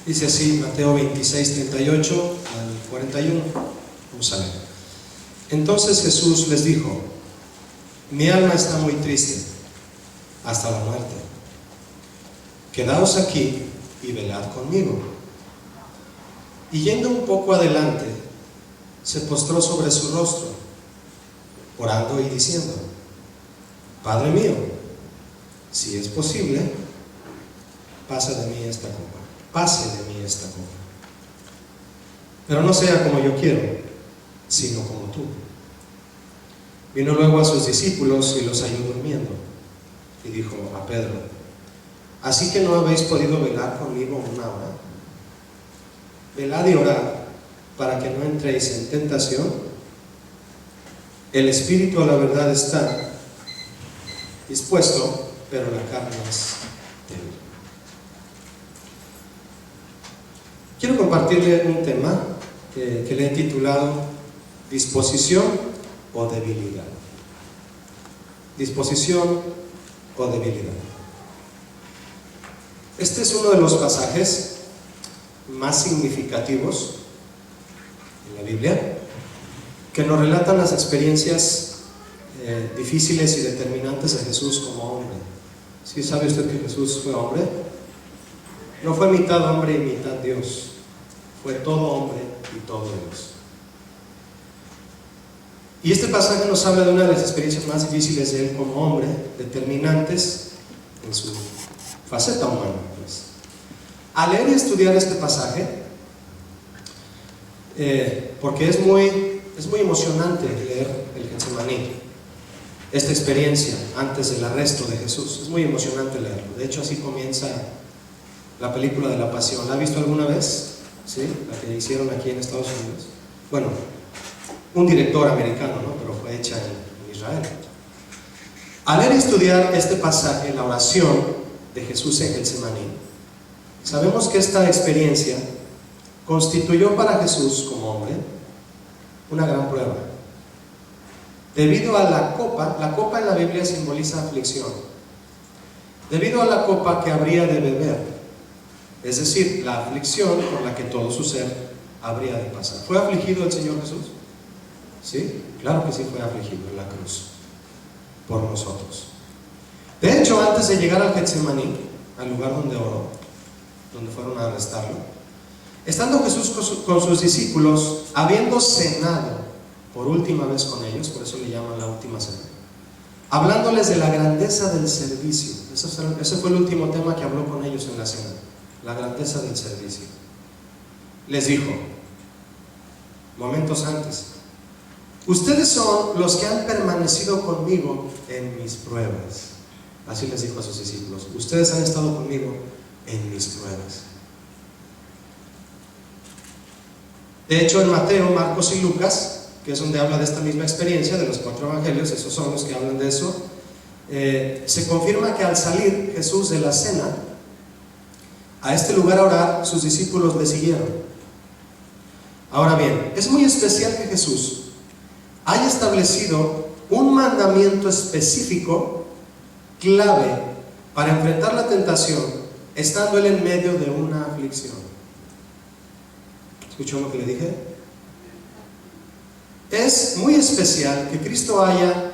Dice así, Mateo 26, 38 al 41. Vamos a leer. Entonces Jesús les dijo: mi alma está muy triste, hasta la muerte. Quedaos aquí y velad conmigo. Y yendo un poco adelante, se postró sobre su rostro, orando y diciendo: Padre mío, si es posible, pase de mí esta copa. Pero no sea como yo quiero, sino como tú. Vino luego a sus discípulos y los halló durmiendo, y dijo a Pedro: ¿así que no habéis podido velar conmigo una hora? Velad y orad, para que no entréis en tentación. El espíritu a la verdad está dispuesto, pero la carne es débil. Quiero compartirle un tema que le he titulado disposición o debilidad. Disposición o debilidad. Este es uno de los pasajes más significativos en la Biblia, que nos relatan las experiencias difíciles y determinantes de Jesús como hombre. ¿Sí sabe usted que Jesús fue hombre? No fue mitad hombre y mitad Dios, fue todo hombre y todo Dios. Y este pasaje nos habla de una de las experiencias más difíciles de él como hombre, determinantes en su faceta humana, pues. Al leer y estudiar este pasaje, porque es muy emocionante leer el Getsemaní, esta experiencia antes del arresto de Jesús, es muy emocionante leerlo. De hecho, así comienza la película de la Pasión. ¿La ha visto alguna vez? ¿Sí? La que hicieron aquí en Estados Unidos. Bueno, un director americano, ¿no? Pero fue hecha en Israel. Al leer y estudiar este pasaje, la oración de Jesús en Getsemaní, sabemos que esta experiencia constituyó para Jesús como hombre una gran prueba. Debido a la copa en la Biblia simboliza aflicción. Debido a la copa que habría de beber, es decir, la aflicción por la que todo su ser habría de pasar. ¿Fue afligido el Señor Jesús? ¿Sí? Claro que sí, fue afligido en la cruz por nosotros. De hecho, antes de llegar al Getsemaní, al lugar donde oró, donde fueron a arrestarlo, estando Jesús con sus discípulos, habiendo cenado por última vez con ellos, por eso le llaman la última cena, hablándoles de la grandeza del servicio. Ese fue el último tema que habló con ellos en la cena, la grandeza del servicio. Les dijo, momentos antes: ustedes son los que han permanecido conmigo en mis pruebas. Así les dijo a sus discípulos: ustedes han estado conmigo en mis pruebas. De hecho, en Mateo, Marcos y Lucas, que es donde habla de esta misma experiencia, de los 4 evangelios, esos son los que hablan de eso, se confirma que al salir Jesús de la cena a este lugar a orar, sus discípulos le siguieron. Ahora bien, es muy especial que Jesús haya establecido un mandamiento específico, clave, para enfrentar la tentación, estando él en medio de una aflicción. ¿Escuchó lo que le dije? Es muy especial que Cristo haya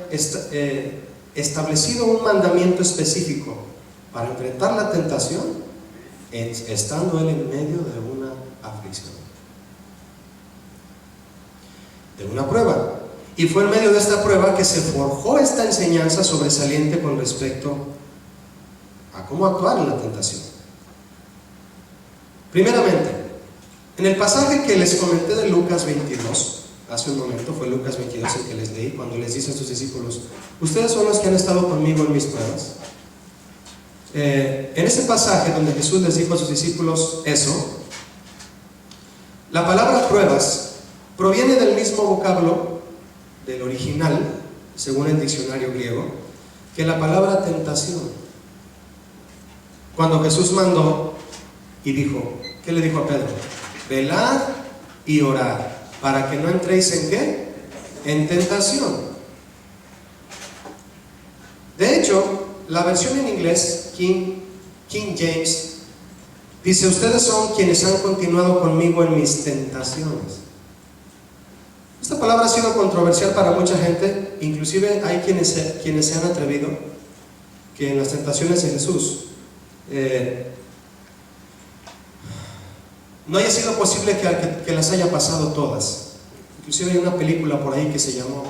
establecido un mandamiento específico para enfrentar la tentación, estando él en medio de una aflicción, de una prueba. Y fue en medio de esta prueba que se forjó esta enseñanza sobresaliente con respecto a cómo actuar en la tentación. Primeramente, en el pasaje que les comenté de Lucas 22, hace un momento, fue Lucas 22 el que les leí, cuando les dice a sus discípulos: ustedes son los que han estado conmigo en mis pruebas. En ese pasaje donde Jesús les dijo a sus discípulos eso, la palabra pruebas proviene del mismo vocablo del original, según el diccionario griego, que la palabra tentación. Cuando Jesús mandó y dijo, ¿qué le dijo a Pedro? Velad y orad, para que no entréis ¿en qué? En tentación. De hecho, la versión en inglés, King James, Dice, ustedes son quienes han continuado conmigo en mis tentaciones. Esta palabra ha sido controversial para mucha gente, inclusive hay quienes se han atrevido que en las tentaciones de Jesús no haya sido posible que las haya pasado todas. Inclusive hay una película por ahí que se llamó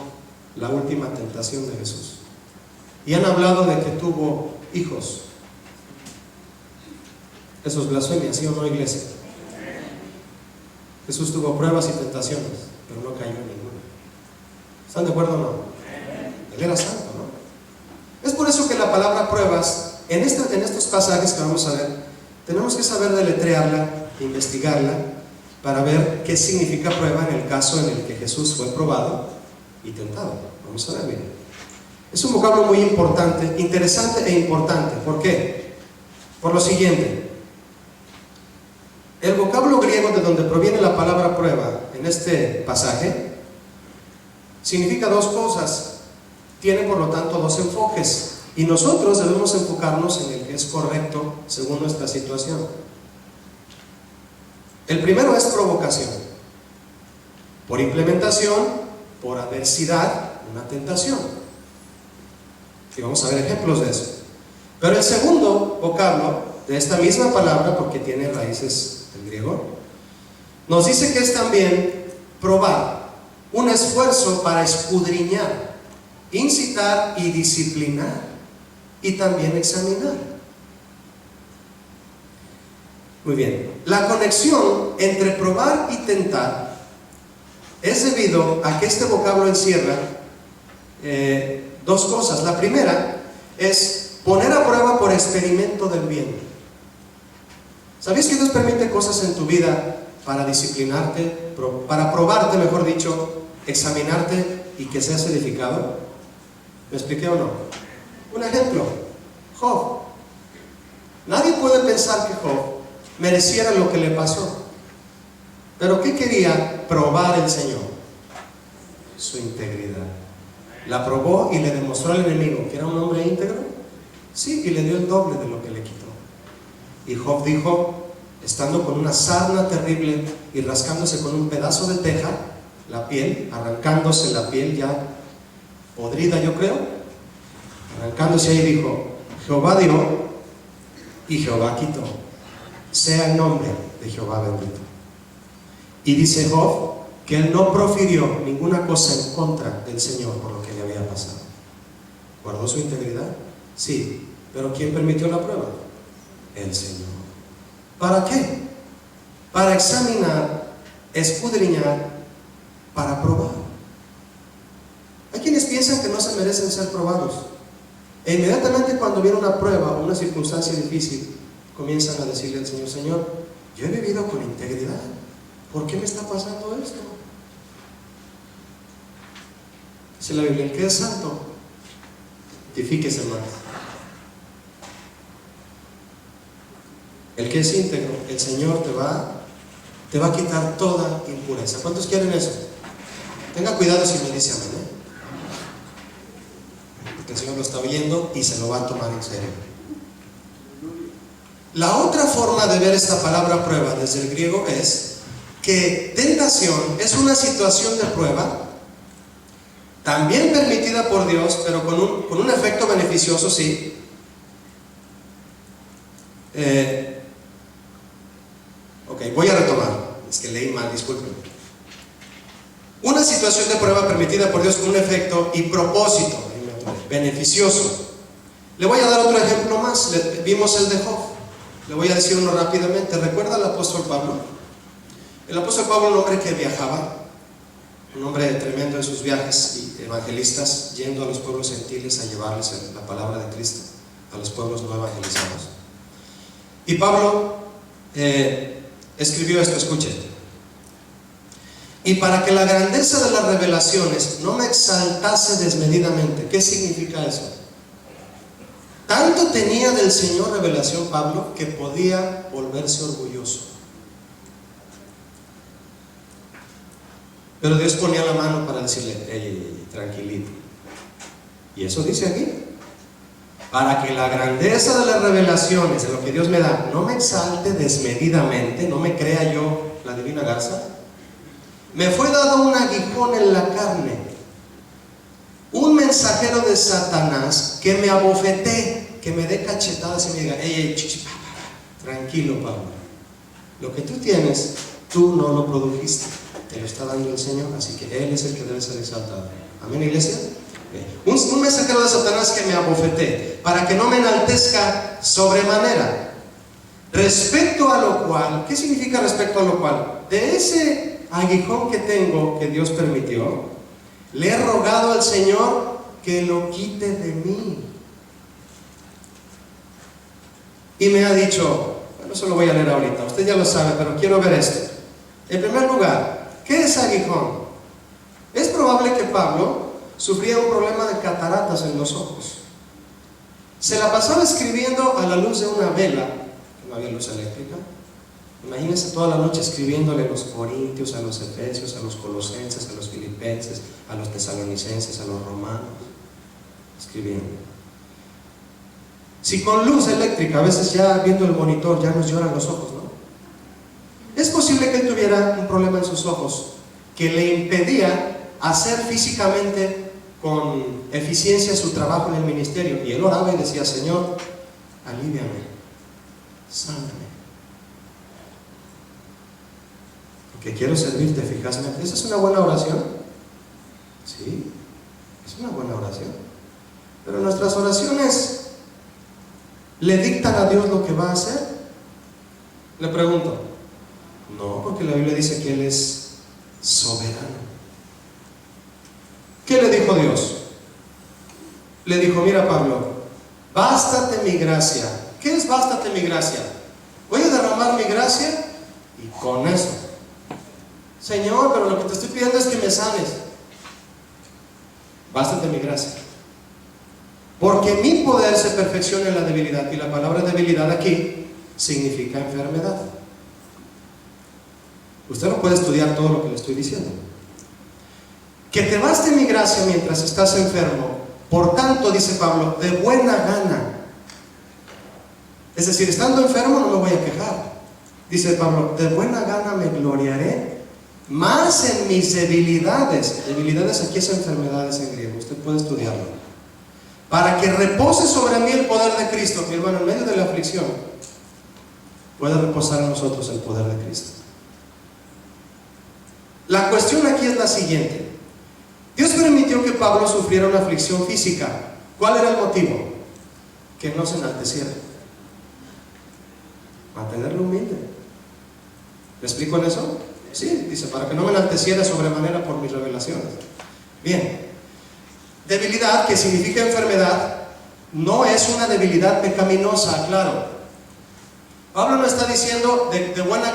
La última tentación de Jesús, y han hablado de que tuvo hijos. Eso es blasfemia, ¿sí o no, iglesia? Jesús tuvo pruebas y tentaciones, pero no cayó en ninguna. ¿Están de acuerdo o no? Él era santo, ¿no? Es por eso que la palabra pruebas, en estos pasajes que vamos a ver, tenemos que saber deletrearla, investigarla, para ver qué significa prueba en el caso en el que Jesús fue probado y tentado. Vamos a ver, miren. Es un vocablo muy importante, interesante e importante. ¿Por qué? Por lo siguiente. El vocablo griego de donde proviene la palabra prueba en este pasaje significa dos cosas, tiene por lo tanto dos enfoques, y nosotros debemos enfocarnos en el que es correcto según nuestra situación. El primero es provocación, por implementación, por adversidad, una tentación, y vamos a ver ejemplos de eso. Pero el segundo vocablo de esta misma palabra, porque tiene raíces del griego, nos dice que es también probar, un esfuerzo para escudriñar, incitar y disciplinar, y también examinar. Muy bien, la conexión entre probar y tentar es debido a que este vocablo encierra dos cosas. La primera es poner a prueba por experimento del bien. ¿Sabías que Dios permite cosas en tu vida para disciplinarte, para probarte, mejor dicho, examinarte y que seas edificado? ¿Me expliqué o no? Un ejemplo, Job. Nadie puede pensar que Job mereciera lo que le pasó. ¿Pero qué quería probar el Señor? Su integridad. La probó y le demostró al enemigo que era un hombre íntegro. Sí, y le dio el doble de lo que le quitó. Y Job dijo, estando con una sarna terrible y rascándose con un pedazo de teja, la piel, arrancándose la piel ya podrida, yo creo, arrancándose ahí, dijo, Jehová dio y Jehová quitó, sea el nombre de Jehová bendito. Y dice Job que él no profirió ninguna cosa en contra del Señor por lo que le había pasado. ¿Guardó su integridad? Sí, pero ¿quién permitió la prueba? El Señor. ¿Para qué? Para examinar, escudriñar, para probar. Hay quienes piensan que no se merecen ser probados, e inmediatamente cuando viene una prueba o una circunstancia difícil, comienzan a decirle al Señor, Señor, yo he vivido con integridad, ¿por qué me está pasando esto? Dice la Biblia, el que es santo, santifíquese más. El que es íntegro, el Señor te va a quitar toda impureza. ¿Cuántos quieren eso? Tenga cuidado si me dice amén, porque el Señor lo está oyendo y se lo va a tomar en serio. La otra forma de ver esta palabra prueba desde el griego es que tentación es una situación de prueba, también permitida por Dios, pero con un efecto beneficioso, sí. Ok, voy a retomar, es que leí mal, disculpen. Una situación de prueba permitida por Dios con un efecto y propósito beneficioso. Le voy a dar otro ejemplo más. Vimos el de Job, le voy a decir uno rápidamente. ¿Recuerda al apóstol Pablo? El apóstol Pablo, un hombre que viajaba, un hombre tremendo en sus viajes y evangelistas, yendo a los pueblos gentiles a llevarles la palabra de Cristo a los pueblos no evangelizados. Y Pablo escribió esto, escuchen: y para que la grandeza de las revelaciones no me exaltase desmedidamente. ¿Qué significa eso? Tanto tenía del Señor revelación Pablo que podía volverse orgulloso. Pero Dios ponía la mano para decirle, tranquilito. Y eso dice aquí. para que la grandeza de las revelaciones, de lo que Dios me da, no me exalte desmedidamente, no me crea yo la divina garza, me fue dado un aguijón en la carne, un mensajero de Satanás que me abofetee, que me dé cachetadas y me diga: ey, tranquilo, Pablo, lo que tú tienes, tú no lo produjiste, te lo está dando el Señor, así que Él es el que debe ser exaltado. ¿Amén, iglesia? Un mensajero de Satanás que me abofetee, para que no me enaltezca sobremanera. Respecto a lo cual, ¿qué significa respecto a lo cual? De ese aguijón que tengo, que Dios permitió, le he rogado al Señor que lo quite de mí. Y me ha dicho, bueno, eso lo voy a leer ahorita, usted ya lo sabe, pero quiero ver esto. En primer lugar, ¿qué es aguijón? Es probable que Pablo sufría un problema de cataratas en los ojos. Se la pasaba escribiendo a la luz de una vela, no había luz eléctrica. Imagínense toda la noche escribiéndole a los corintios, a los efesios, a los colosenses, a los filipenses, a los tesalonicenses, a los romanos, escribiendo. Si con luz eléctrica, a veces ya viendo el monitor, ya nos lloran los ojos, ¿no? Es posible que él tuviera un problema en sus ojos que le impedía hacer físicamente con eficiencia su trabajo en el ministerio. Y él oraba y decía: Señor, alíviame, sáname, porque quiero servirte eficazmente. ¿Esa es una buena oración? Sí, es una buena oración. Pero nuestras oraciones ¿le dictan a Dios lo que va a hacer? Le pregunto. No, porque la Biblia dice que Él es soberano. ¿Qué le dijo Dios? Le dijo: mira, Pablo, bástate mi gracia. ¿Qué es bástate mi gracia? Voy a derramar mi gracia y con eso. Señor, pero lo que te estoy pidiendo es que me sanes. Bástate mi gracia. Porque mi poder se perfecciona en la debilidad. Y la palabra debilidad aquí significa enfermedad. Usted no puede estudiar todo lo que le estoy diciendo. Que te baste mi gracia mientras estás enfermo. Por tanto, dice Pablo, de buena gana. Es decir, estando enfermo no me voy a quejar. Dice Pablo, de buena gana me gloriaré más en mis debilidades. Debilidades aquí es enfermedades en griego. Usted puede estudiarlo. Para que repose sobre mí el poder de Cristo. Mi hermano, en medio de la aflicción puede reposar en nosotros el poder de Cristo. La cuestión aquí es la siguiente. Dios permitió que Pablo sufriera una aflicción física. ¿Cuál era el motivo? Que no se enalteciera. Mantenerlo humilde. ¿Me explico en eso? Sí, dice, para que no me enalteciera sobremanera por mis revelaciones. Bien. Debilidad, que significa enfermedad, no es una debilidad pecaminosa, claro. Pablo no está diciendo de buena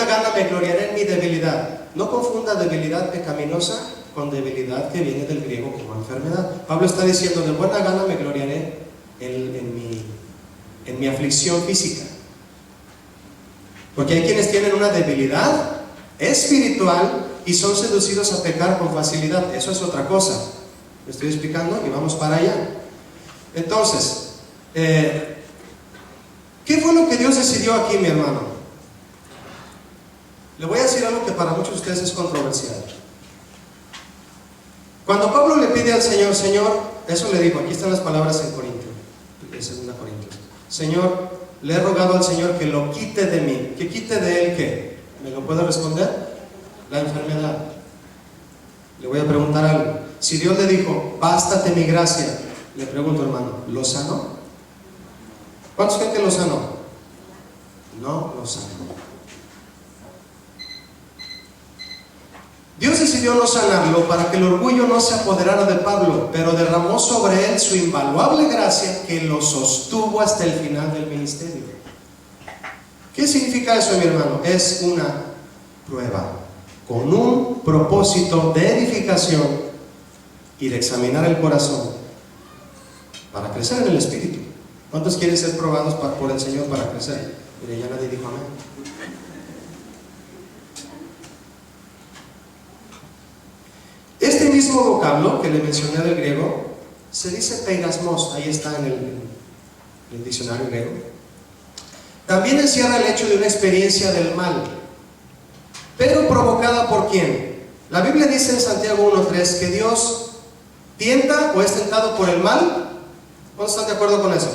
gana me gloriaré en mi debilidad. No confunda debilidad pecaminosa con debilidad que viene del griego como enfermedad. Pablo está diciendo de buena gana me gloriaré en mi aflicción física. Porque hay quienes tienen una debilidad espiritual y son seducidos a pecar con facilidad. Eso es otra cosa. ¿Me estoy explicando? Y vamos para allá. Entonces, ¿qué fue lo que Dios decidió aquí, mi hermano? Le voy a decir algo que para muchos de ustedes es controversial. Cuando Pablo le pide al Señor, Señor, eso le dijo, aquí están las palabras en Corintios, en 2 Corintios. Señor, le he rogado al Señor que lo quite de mí. ¿Que quite de él qué? ¿Me lo puede responder? La enfermedad. Le voy a preguntar algo. Si Dios le dijo, bástate mi gracia, le pregunto, hermano, ¿lo sanó? ¿Cuántos creen que lo sanó? No lo sanó. Dios decidió no sanarlo para que el orgullo no se apoderara de Pablo, pero derramó sobre él su invaluable gracia que lo sostuvo hasta el final del ministerio. ¿Qué significa eso, mi hermano? Es una prueba con un propósito de edificación y de examinar el corazón para crecer en el Espíritu. ¿Cuántos quieren ser probados por el Señor para crecer? Mire, ya nadie dijo amén. Este mismo vocablo que le mencioné del griego se dice peirasmos, ahí está en el diccionario griego. También encierra el hecho de una experiencia del mal, pero provocada por ¿quién? La Biblia dice en Santiago 1:3 que Dios tienta o es tentado por el mal. ¿Cuántos están de acuerdo con eso?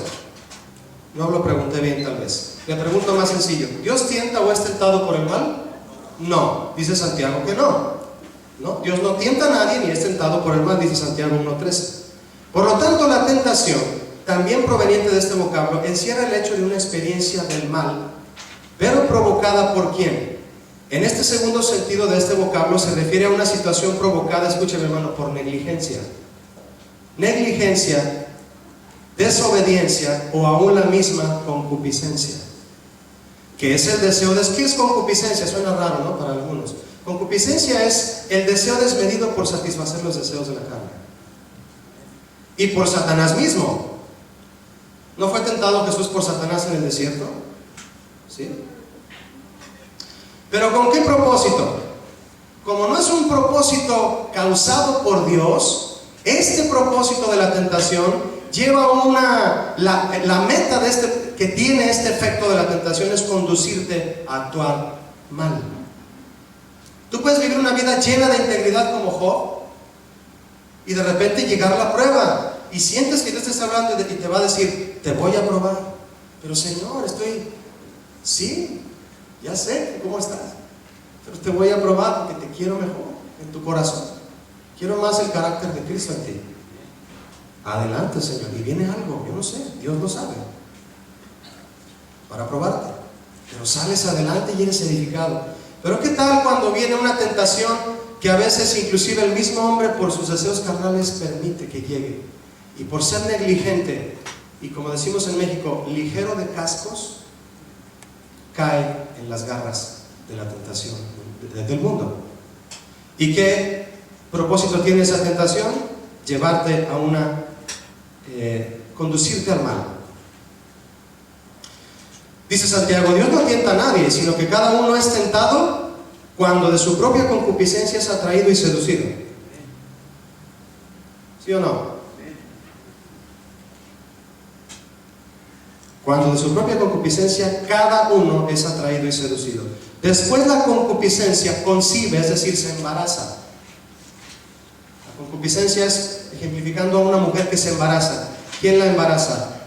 No lo pregunté bien tal vez. Le pregunto más sencillo: ¿Dios tienta o es tentado por el mal? No, dice Santiago que no. No, Dios no tienta a nadie ni es tentado por el mal, dice Santiago 1:13. Por lo tanto, la tentación, también proveniente de este vocablo, encierra el hecho de una experiencia del mal, pero provocada por ¿quién? En este segundo sentido de este vocablo se refiere a una situación provocada, escúcheme hermano, por negligencia. Negligencia, desobediencia o aún la misma concupiscencia, que es el deseo de... ¿Qué es concupiscencia? Suena raro, ¿no? Para algunos. Concupiscencia es el deseo desmedido por satisfacer los deseos de la carne. Y por Satanás mismo. ¿No fue tentado Jesús por Satanás en el desierto? ¿Sí? ¿Pero con qué propósito? Como no es un propósito causado por Dios, este propósito de la tentación lleva la meta de que tiene este efecto de la tentación es conducirte a actuar mal. Tú puedes vivir una vida llena de integridad como Job y de repente llegar a la prueba y sientes que Dios te está hablando y te va a decir: te voy a probar. Pero Señor, sí, ya sé cómo estás, pero te voy a probar porque te quiero mejor en tu corazón. Quiero más el carácter de Cristo en ti. Adelante, Señor. Y viene algo, yo no sé, Dios lo sabe, para probarte. Pero sales adelante y eres edificado. Pero ¿qué tal cuando viene una tentación que a veces inclusive el mismo hombre por sus deseos carnales permite que llegue? Y por ser negligente y, como decimos en México, ligero de cascos, cae en las garras de la tentación del mundo. ¿Y qué propósito tiene esa tentación? Llevarte a conducirte al mal. Dice Santiago: Dios no tienta a nadie, sino que cada uno es tentado cuando de su propia concupiscencia es atraído y seducido. ¿Sí o no? Cuando de su propia concupiscencia cada uno es atraído y seducido. Después la concupiscencia concibe, es decir, se embaraza. La concupiscencia es, ejemplificando a una mujer que se embaraza. ¿Quién la embaraza?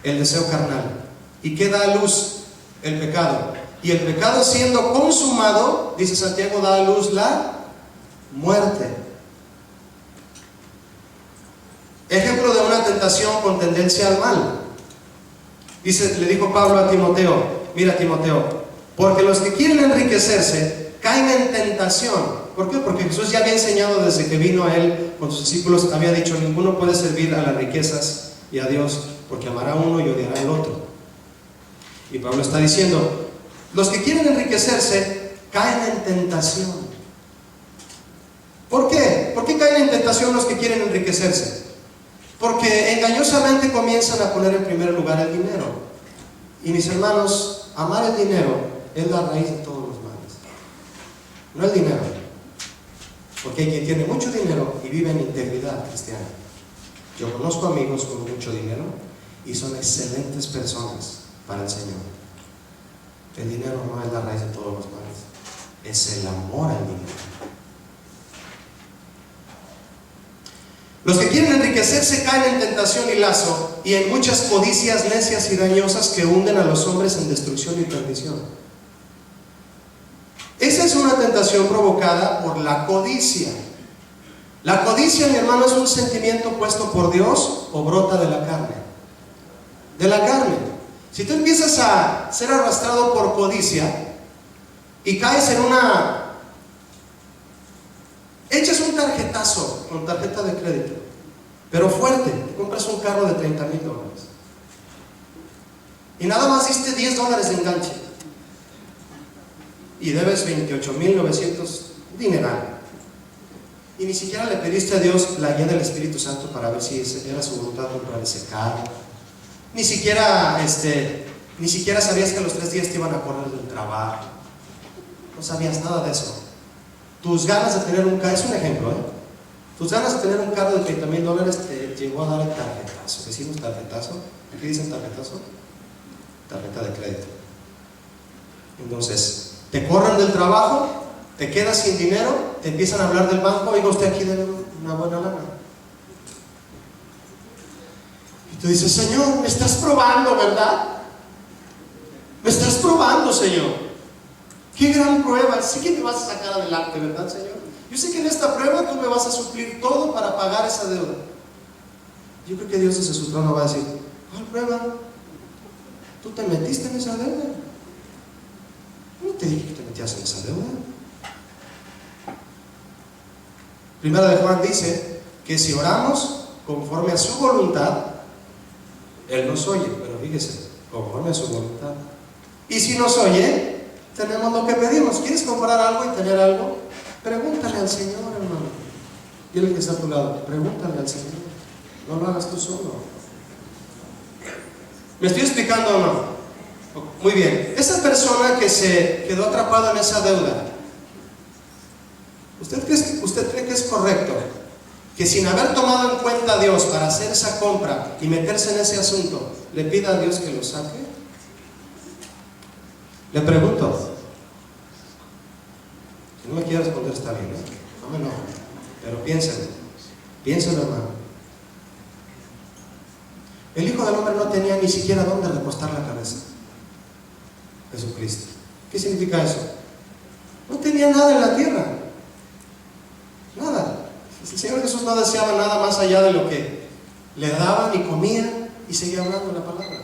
El deseo carnal. ¿Y qué da a luz? El pecado. Y el pecado, siendo consumado, dice Santiago, da a luz la muerte. Ejemplo de una tentación con tendencia al mal. Le dijo Pablo a Timoteo: mira, Timoteo, porque los que quieren enriquecerse caen en tentación. ¿Por qué? Porque Jesús ya había enseñado desde que vino a él con sus discípulos, había dicho: ninguno puede servir a las riquezas y a Dios, porque amará a uno y odiará al otro. Y Pablo está diciendo: los que quieren enriquecerse caen en tentación. ¿Por qué? ¿Por qué caen en tentación los que quieren enriquecerse? Porque engañosamente comienzan a poner en primer lugar el dinero. Y mis hermanos, amar el dinero es la raíz de todos los males. No el dinero, porque hay quien tiene mucho dinero y vive en integridad cristiana. Yo conozco amigos con mucho dinero y son excelentes personas para el Señor. El dinero no es la raíz de todos los males, es el amor al dinero. Los que quieren enriquecerse caen en tentación y lazo y en muchas codicias necias y dañosas que hunden a los hombres en destrucción y perdición. Esa es una tentación provocada por la codicia. La codicia, mi hermano, es un sentimiento puesto por Dios o brota de la carne. De la carne. Si tú empiezas a ser arrastrado por codicia y caes en echas un tarjetazo con tarjeta de crédito, pero fuerte, compras un carro de $30,000 y nada más diste $10 de enganche y debes 28,900, dineral, y ni siquiera le pediste a Dios la guía del Espíritu Santo para ver si era su voluntad comprar ese carro. Ni siquiera sabías que a los 3 días te iban a correr del trabajo. No sabías nada de eso. Tus ganas de tener un carro, es un ejemplo, tus ganas de tener un carro de $30,000 te llegó a dar el tarjetazo. ¿Decimos tarjetazo? ¿Aquí dicen tarjetazo? Tarjeta de crédito. Entonces, te corren del trabajo, te quedas sin dinero, te empiezan a hablar del banco, oiga, usted aquí debe una buena lana. Y tú dices, Señor, me estás probando, ¿verdad? Me estás probando, Señor. Qué gran prueba. Sí que me vas a sacar adelante, ¿verdad, Señor? Yo sé que en esta prueba tú me vas a suplir todo para pagar esa deuda. Yo creo que Dios desde su trono va a decir, ¿cuál prueba? Tú te metiste en esa deuda. No te dije que te metías en esa deuda. Primera de Juan dice que si oramos conforme a su voluntad, Él nos oye. Pero fíjese, conforme a su voluntad. Y si nos oye, tenemos lo que pedimos. ¿Quieres comprar algo y tener algo? Pregúntale al Señor, hermano. Dile que está a tu lado, pregúntale al Señor. No lo hagas tú solo. ¿Me estoy explicando o no? Muy bien. Esa persona que se quedó atrapada en esa deuda, ¿usted cree que es correcto que sin haber tomado en cuenta a Dios para hacer esa compra y meterse en ese asunto, le pida a Dios que lo saque? Le pregunto. Si no me quiere responder está bien, ¿no? No me enojo, pero piénselo, hermano. El Hijo del Hombre no tenía ni siquiera dónde recostar la cabeza. Jesucristo. ¿Qué significa eso? No tenía nada en la tierra. Nada. El Señor Jesús no deseaba nada más allá de lo que le daban y comía, y seguía hablando la palabra.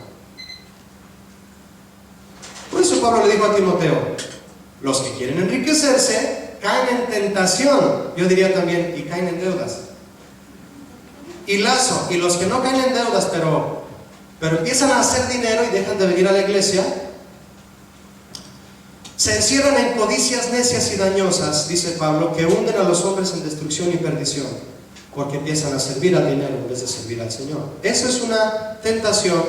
Por eso Pablo le dijo a Timoteo, los que quieren enriquecerse caen en tentación, yo diría también, y caen en deudas. Y lazo, y los que no caen en deudas, pero empiezan a hacer dinero y dejan de venir a la iglesia, se encierran en codicias necias y dañosas, dice Pablo, que hunden a los hombres en destrucción y perdición, porque empiezan a servir al dinero en vez de servir al Señor. Eso es una tentación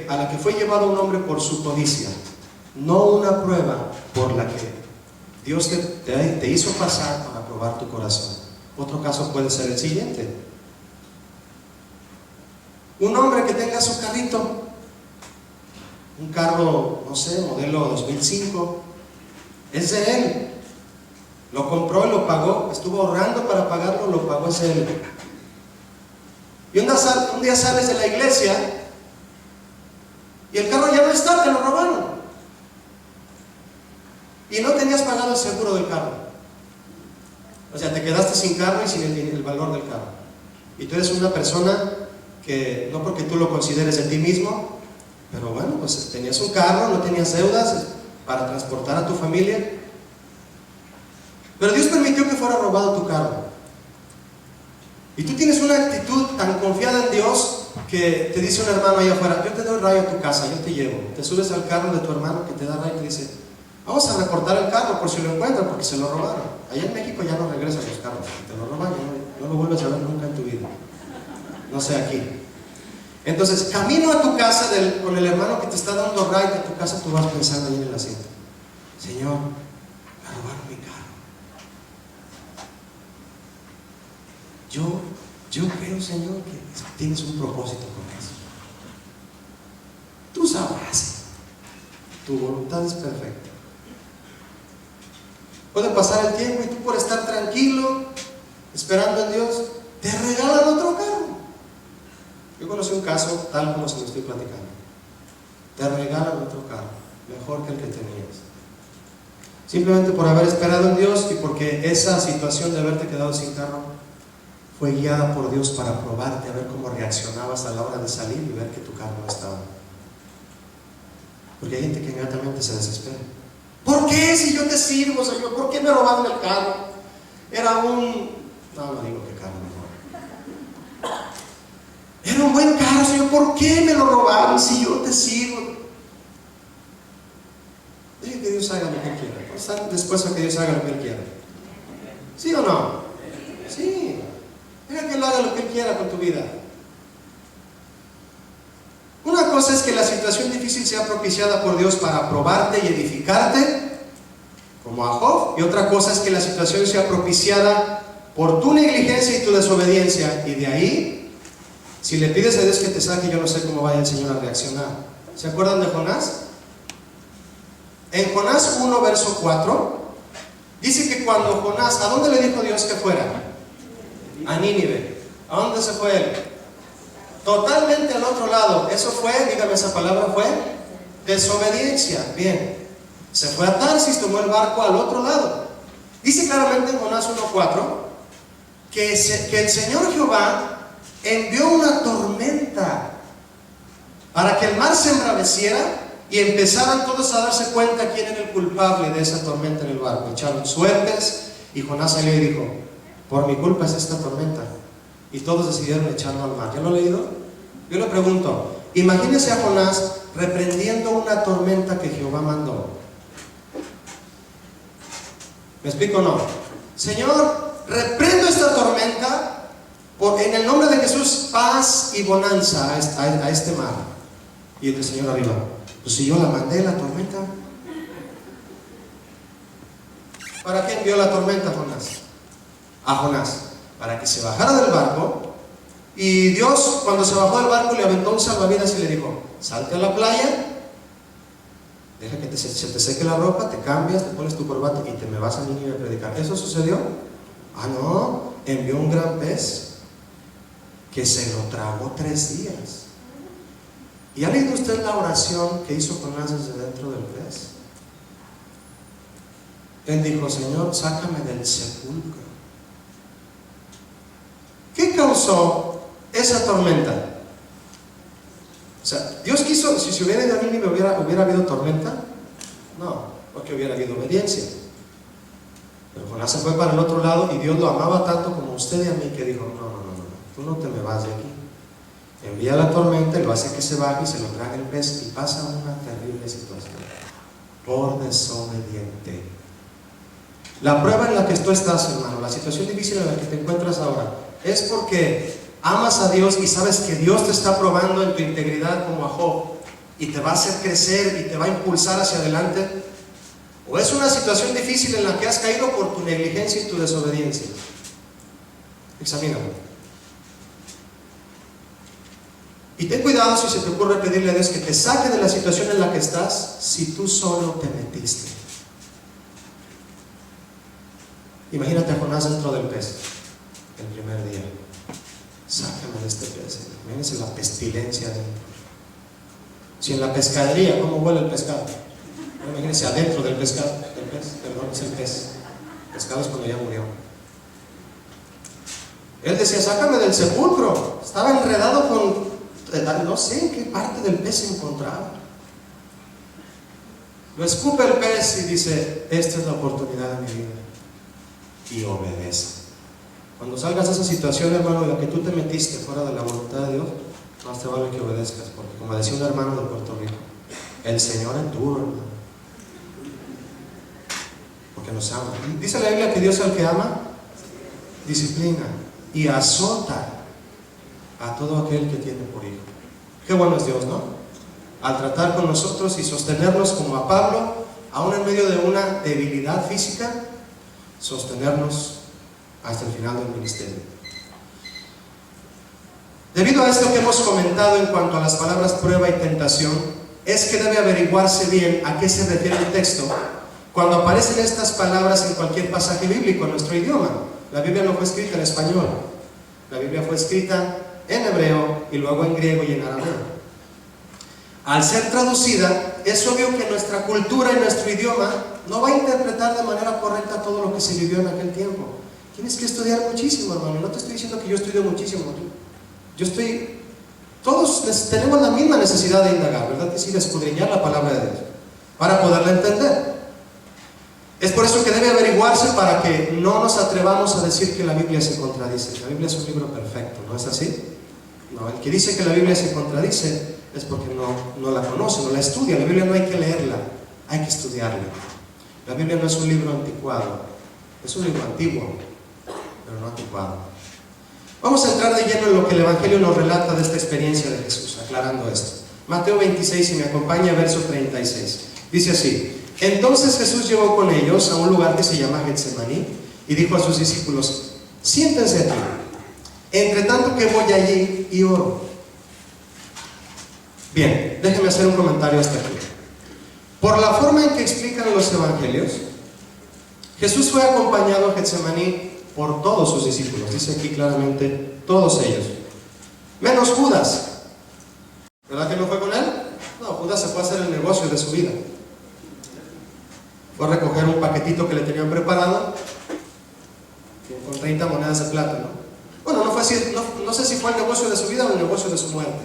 a la que fue llevado un hombre por su codicia, no una prueba por la que Dios te hizo pasar para probar tu corazón. Otro caso puede ser el siguiente. Un hombre que tenga su carrito, un carro, no sé, modelo 2005, es de él. Lo compró y lo pagó, estuvo ahorrando para pagarlo, lo pagó, es de él. Y un día sales de la iglesia y el carro ya no está, te lo robaron. Y no tenías pagado el seguro del carro. O sea, te quedaste sin carro y sin el valor del carro. Y tú eres una persona que, no porque tú lo consideres de ti mismo, pero bueno, pues tenías un carro, no tenías deudas para transportar a tu familia. Pero Dios permitió que fuera robado tu carro. Y tú tienes una actitud tan confiada en Dios que te dice un hermano allá afuera, yo te doy rayo a tu casa, yo te llevo. Te subes al carro de tu hermano que te da rayo y te dice, vamos a reportar el carro por si lo encuentran, porque se lo robaron. Allá en México ya no regresan los carros, te lo roban, no lo vuelves a ver nunca en tu vida. No sé aquí. Entonces, camino a tu casa con el hermano que te está dando rayo a tu casa, tú vas pensando ahí en el asiento, Señor, me robaron mi carro. Yo creo, Señor, que tienes un propósito con eso. Tú sabrás. Tu voluntad es perfecta. Puede pasar el tiempo y tú, por estar tranquilo, esperando en Dios, te regalan otro carro. Yo conocí un caso tal como se lo estoy platicando. Te regalan otro carro, mejor que el que tenías. Simplemente por haber esperado en Dios y porque esa situación de haberte quedado sin carro fue guiada por Dios para probarte, a ver cómo reaccionabas a la hora de salir y ver que tu carro no estaba. Porque hay gente que inmediatamente se desespera. ¿Por qué si yo te sirvo, Señor? ¿Por qué me robaron el carro? Era no digo qué carro mejor. Era un buen carro, Señor. ¿Por qué me lo robaron si yo te sirvo? Deje que Dios haga lo que Él quiera. Están dispuestos a que Dios haga lo que Él quiera. ¿Sí o no? Sí. Deja que Él haga lo que Él quiera con tu vida. Una cosa es que la situación difícil sea propiciada por Dios para probarte y edificarte, como a Job, y otra cosa es que la situación sea propiciada por tu negligencia y tu desobediencia, y de ahí Si le pides a Dios que te saque, yo no sé cómo vaya el Señor a reaccionar. ¿Se acuerdan de Jonás? En Jonás 1, verso 4, dice que cuando Jonás, ¿a dónde le dijo Dios que fuera? A Nínive. ¿A dónde se fue él? Totalmente al otro lado. Eso fue, dígame esa palabra, fue desobediencia. Bien. Se fue a Tarsis, tomó el barco al otro lado. Dice claramente en Jonás 1:4 que el Señor Jehová envió una tormenta para que el mar se embraveciera y empezaran todos a darse cuenta quién era el culpable de esa tormenta en el barco. Echaron suertes y Jonás salió y dijo: por mi culpa es esta tormenta. Y todos decidieron echarlo al mar. ¿Ya lo he leído? Yo le pregunto, imagínese a Jonás reprendiendo una tormenta que Jehová mandó. ¿Me explico o no? Señor, reprendo esta tormenta en el nombre de Jesús, paz y bonanza a este mar. Y el Señor arriba: pues si yo la mandé, la tormenta. ¿Para qué envió la tormenta Jonás? A Jonás, para que se bajara del barco. Y Dios, cuando se bajó del barco, le aventó un salvavidas y le dijo: salte a la playa, deja que se te seque la ropa, te cambias, te pones tu corbata y te me vas a Nínive a predicar. ¿Eso sucedió? Ah, no, envió un gran pez que se lo tragó 3 días. ¿Y ha leído usted la oración que hizo Jonás desde dentro del pez? Él dijo: Señor, sácame del sepulcro. ¿Qué causó esa tormenta? O sea, Dios quiso, si se hubiera ido a Nínive, ¿hubiera habido tormenta? No, porque hubiera habido obediencia. Pero Jonás se fue para el otro lado y Dios lo amaba tanto como usted y a mí, que dijo: no, tú no te me vas de aquí. Envía la tormenta y lo hace que se baje y se lo traga el pez, y pasa una terrible situación por desobediente. La prueba en la que tú estás, hermano, la situación difícil en la que te encuentras ahora, es porque amas a Dios y sabes que Dios te está probando en tu integridad como a Job, y te va a hacer crecer y te va a impulsar hacia adelante. O es una situación difícil en la que has caído por tu negligencia y tu desobediencia. Examínalo. Y ten cuidado si se te ocurre pedirle a Dios que te saque de la situación en la que estás, si tú solo te metiste. Imagínate a Jonás dentro del pez el primer día. Sácame de este pez. Imagínense la pestilencia adentro. Si en la pescadería, ¿cómo huele el pescado? Imagínense adentro del pescado, del pez, perdón, es el pez. El pescado es cuando ya murió. Él decía: sácame del sepulcro. Estaba enredado con, no sé en qué parte del pez se encontraba. Lo escupe el pez y dice: esta es la oportunidad de mi vida. Y obedece. Cuando salgas de esa situación, hermano, en la que tú te metiste fuera de la voluntad de Dios, más te vale que obedezcas, porque como decía un hermano de Puerto Rico, el Señor es duro, hermano, porque nos ama. Dice la Biblia que Dios al que ama disciplina y azota a todo aquel que tiene por hijo. Qué bueno es Dios, ¿no? Al tratar con nosotros y sostenernos, como a Pablo, aún en medio de una debilidad física, sostenernos hasta el final del ministerio. Debido a esto que hemos comentado en cuanto a las palabras prueba y tentación, es que debe averiguarse bien a qué se refiere el texto cuando aparecen estas palabras en cualquier pasaje bíblico en nuestro idioma. La Biblia no fue escrita en español, la Biblia fue escrita en hebreo y luego en griego y en arameo. Al ser traducida, es obvio que nuestra cultura y nuestro idioma no va a interpretar de manera correcta todo lo que se vivió en aquel tiempo. Tienes que estudiar muchísimo, hermano. No te estoy diciendo que yo estudio muchísimo. Todos tenemos la misma necesidad de indagar, ¿verdad que sí? De escudriñar la palabra de Dios para poderla entender. Es por eso que debe averiguarse, para que no nos atrevamos a decir que la Biblia se contradice. La Biblia es un libro perfecto, ¿no es así? No, el que dice que la Biblia se contradice es porque no la conoce, no la estudia. La Biblia no hay que leerla, hay que estudiarla. La Biblia no es un libro anticuado, es un libro antiguo, pero no anticuado. Vamos a entrar de lleno en lo que el Evangelio nos relata de esta experiencia de Jesús, aclarando esto. Mateo 26, si me acompaña, verso 36. Dice así: entonces Jesús llegó con ellos a un lugar que se llama Getsemaní y dijo a sus discípulos: siéntense aquí. Entre tanto que voy allí y oro. Bien, déjenme hacer un comentario hasta aquí. Por la forma en que explican los evangelios, Jesús fue acompañado a Getsemaní por todos sus discípulos. Dice aquí claramente, todos ellos. Menos Judas. ¿Verdad que no fue con él? No, Judas se fue a hacer el negocio de su vida. Fue a recoger un paquetito que le tenían preparado con 30 monedas de plata, ¿no? Bueno, no sé si fue el negocio de su vida o el negocio de su muerte.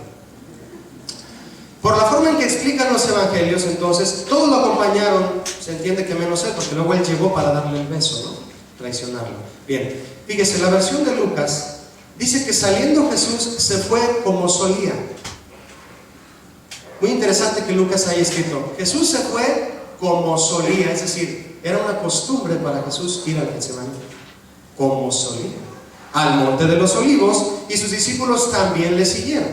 Por la forma en que explican los evangelios, entonces, todos lo acompañaron, se entiende que menos él, porque luego él llegó para darle el beso, ¿no? Traicionarlo. Bien, fíjese, la versión de Lucas dice que saliendo Jesús se fue como solía. Muy interesante que Lucas haya escrito, Jesús se fue como solía, es decir, era una costumbre para Jesús ir al Getsemaní, como solía, al monte de los olivos, y sus discípulos también le siguieron.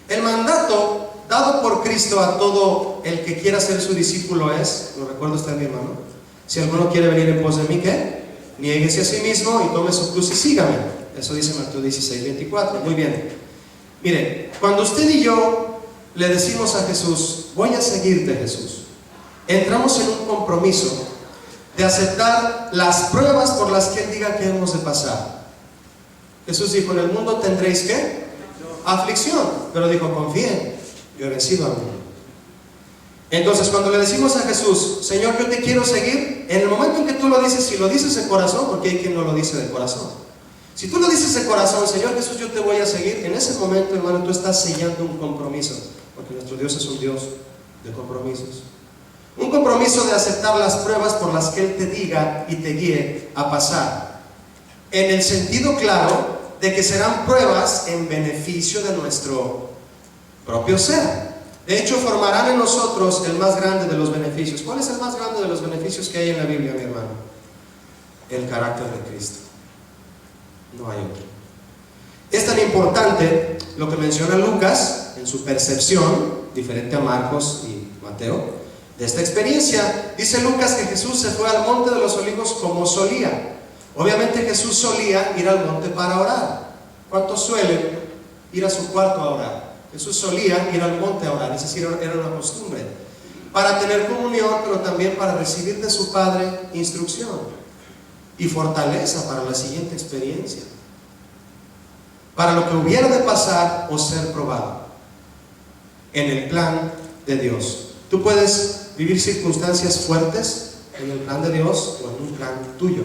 El mandato dado por Cristo a todo el que quiera ser su discípulo es, lo recuerda usted, mi hermano, si alguno quiere venir en pos de mí, ¿qué? Niéguese a sí mismo y tome su cruz y sígame. Eso dice Mateo 16:24. Muy bien. Mire, cuando usted y yo le decimos a Jesús, voy a seguirte, Jesús, entramos en un compromiso de aceptar las pruebas por las que Él diga que hemos de pasar. Jesús dijo, en el mundo tendréis ¿qué? Aflicción, pero dijo, confíen, yo he vencido al mundo. Entonces, cuando le decimos a Jesús, Señor, yo te quiero seguir, en el momento en que tú lo dices, si lo dices de corazón, porque hay quien no lo dice de corazón, si tú lo dices de corazón, Señor Jesús, yo te voy a seguir, en ese momento, hermano, tú estás sellando un compromiso, porque nuestro Dios es un Dios de compromisos. Un compromiso de aceptar las pruebas por las que Él te diga y te guíe a pasar, en el sentido claro de que serán pruebas en beneficio de nuestro propio ser. De hecho, formarán en nosotros el más grande de los beneficios. ¿Cuál es el más grande de los beneficios que hay en la Biblia, mi hermano? El carácter de Cristo. No hay otro. Es tan importante lo que menciona Lucas en su percepción, diferente a Marcos y Mateo, de esta experiencia. Dice Lucas que Jesús se fue al monte de los olivos como solía. Obviamente Jesús solía ir al monte para orar. ¿Cuántos suelen ir a su cuarto a orar? Jesús solía ir al monte a orar, es decir, era una costumbre, para tener comunión, pero también para recibir de su Padre instrucción y fortaleza para la siguiente experiencia, para lo que hubiera de pasar o ser probado en el plan de Dios. Tú puedes vivir circunstancias fuertes en el plan de Dios o en un plan tuyo.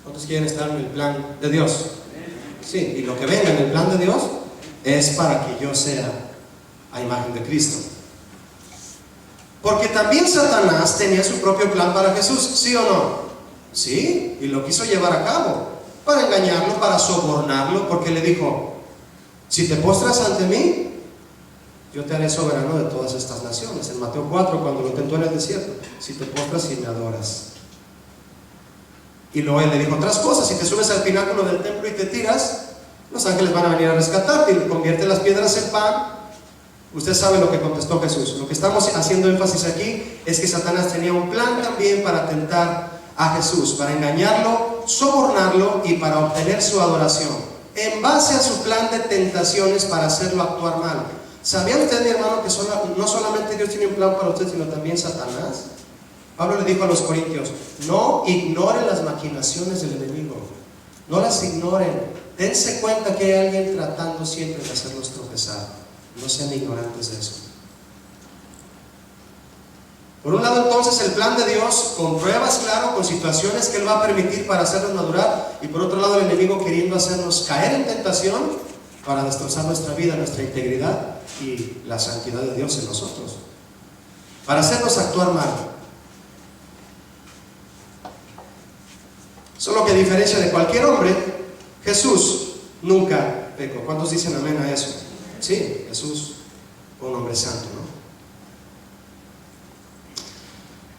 ¿Cuántos quieren estar en el plan de Dios? Sí, y lo que venga en el plan de Dios es para que yo sea a imagen de Cristo. Porque también Satanás tenía su propio plan para Jesús, ¿sí o no? Sí, y lo quiso llevar a cabo, para engañarlo, para sobornarlo, porque le dijo, si te postras ante mí, yo te haré soberano de todas estas naciones. En Mateo 4, cuando lo tentó en el desierto, si te postras y me adoras. Y luego él le dijo otras cosas, si te subes al pináculo del templo y te tiras, los ángeles van a venir a rescatarte y convierte las piedras en pan. Usted sabe lo que contestó Jesús. Lo que estamos haciendo énfasis aquí es que Satanás tenía un plan también para tentar a Jesús, para engañarlo, sobornarlo y para obtener su adoración, en base a su plan de tentaciones para hacerlo actuar mal. ¿Sabía usted, mi hermano, que no solamente Dios tiene un plan para usted, sino también Satanás? Pablo le dijo a los corintios, no ignoren las maquinaciones del enemigo, no las ignoren, dense cuenta que hay alguien tratando siempre de hacerlos tropezar, no sean ignorantes de eso. Por un lado, entonces, el plan de Dios con pruebas, claro, con situaciones que Él va a permitir para hacernos madurar, y por otro lado el enemigo queriendo hacernos caer en tentación para destrozar nuestra vida, nuestra integridad y la santidad de Dios en nosotros, para hacernos actuar mal. Solo que a diferencia de cualquier hombre, Jesús nunca pecó. ¿Cuántos dicen amén a eso? Sí, Jesús fue un hombre santo, ¿no?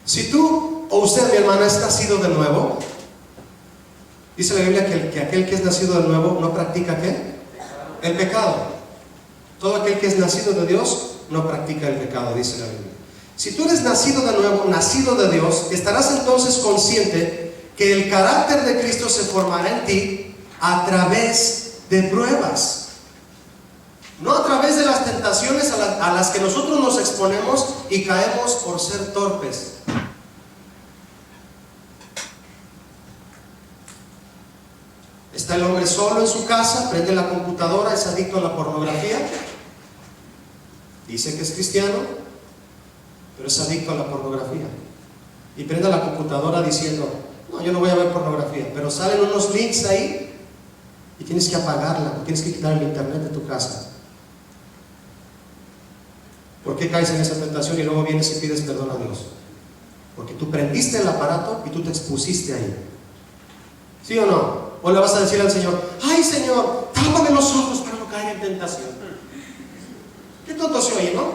Si tú o usted, mi hermana, es nacido de nuevo, dice la Biblia que aquel que es nacido de nuevo no practica ¿qué? El pecado. Todo aquel que es nacido de Dios no practica el pecado, dice la Biblia. Si tú eres nacido de nuevo, nacido de Dios, estarás entonces consciente que el carácter de Cristo se formará en ti a través de pruebas. No a través de las tentaciones a las que nosotros nos exponemos y caemos por ser torpes. Está el hombre solo en su casa, prende la computadora, es adicto a la pornografía. Dice que es cristiano, pero es adicto a la pornografía. Y prende la computadora diciendo, no, yo no voy a ver pornografía. Pero salen unos links ahí y tienes que apagarla, tienes que quitar el internet de tu casa. ¿Por qué caes en esa tentación y luego vienes y pides perdón a Dios? Porque tú prendiste el aparato y tú te expusiste ahí. ¿Sí o no? O le vas a decir al Señor, ay Señor, tápame los ojos para no caer en tentación. Qué tonto se oye, ¿no?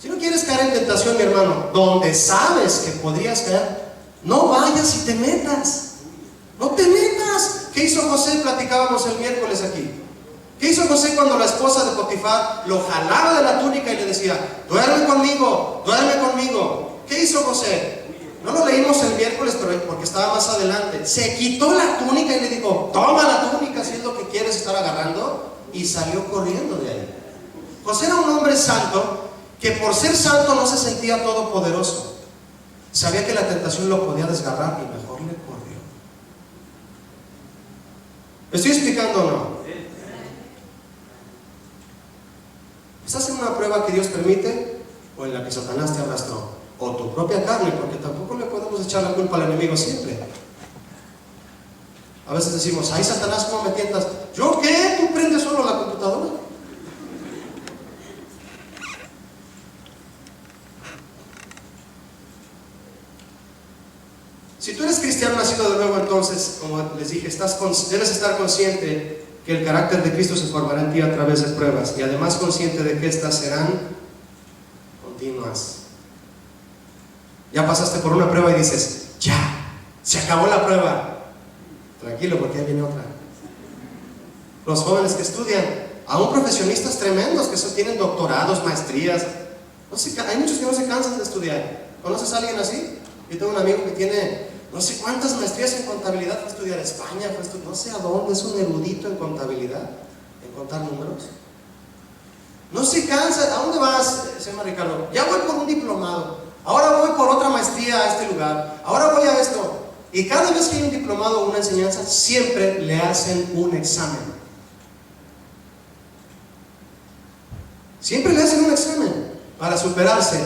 Si no quieres caer en tentación, mi hermano, donde sabes que podrías caer, no vayas y te metas. No te metas. ¿Qué hizo José? Platicábamos el miércoles aquí. ¿Qué hizo José cuando la esposa de Potifar lo jalaba de la túnica y le decía, duerme conmigo, duerme conmigo? ¿Qué hizo José? No lo leímos el miércoles porque estaba más adelante. Se quitó la túnica y le dijo, toma la túnica si es lo que quieres estar agarrando, y salió corriendo de ahí. José era un hombre santo que por ser santo no se sentía todopoderoso. Sabía que la tentación lo podía desgarrar y mejor le corrió. ¿Me estoy explicando o no? ¿Estás en una prueba que Dios permite o en la que Satanás te arrastró? O tu propia carne, porque tampoco le podemos echar la culpa al enemigo siempre. A veces decimos, ay Satanás, ¿cómo me tientas? ¿Yo qué? ¿Tú prendes solo la computadora? Si tú eres cristiano nacido de nuevo, entonces, como les dije, debes estar consciente que el carácter de Cristo se formará en ti a través de pruebas, y además consciente de que estas serán continuas. Ya pasaste por una prueba y dices, ya, se acabó la prueba. Tranquilo, porque ahí viene otra. Los jóvenes que estudian, aún profesionistas tremendos que tienen doctorados, maestrías, hay muchos que no se cansan de estudiar. ¿Conoces a alguien así? Yo tengo un amigo que tiene no sé cuántas maestrías en contabilidad, fue a estudiar a España, no sé a dónde, es un erudito en contabilidad, en contar números. No se cansa. ¿A dónde vas, se llama Ricardo? Ya voy por un diplomado, ahora voy por otra maestría a este lugar, ahora voy a esto. Y cada vez que hay un diplomado o una enseñanza, siempre le hacen un examen. Siempre le hacen un examen. Para superarse,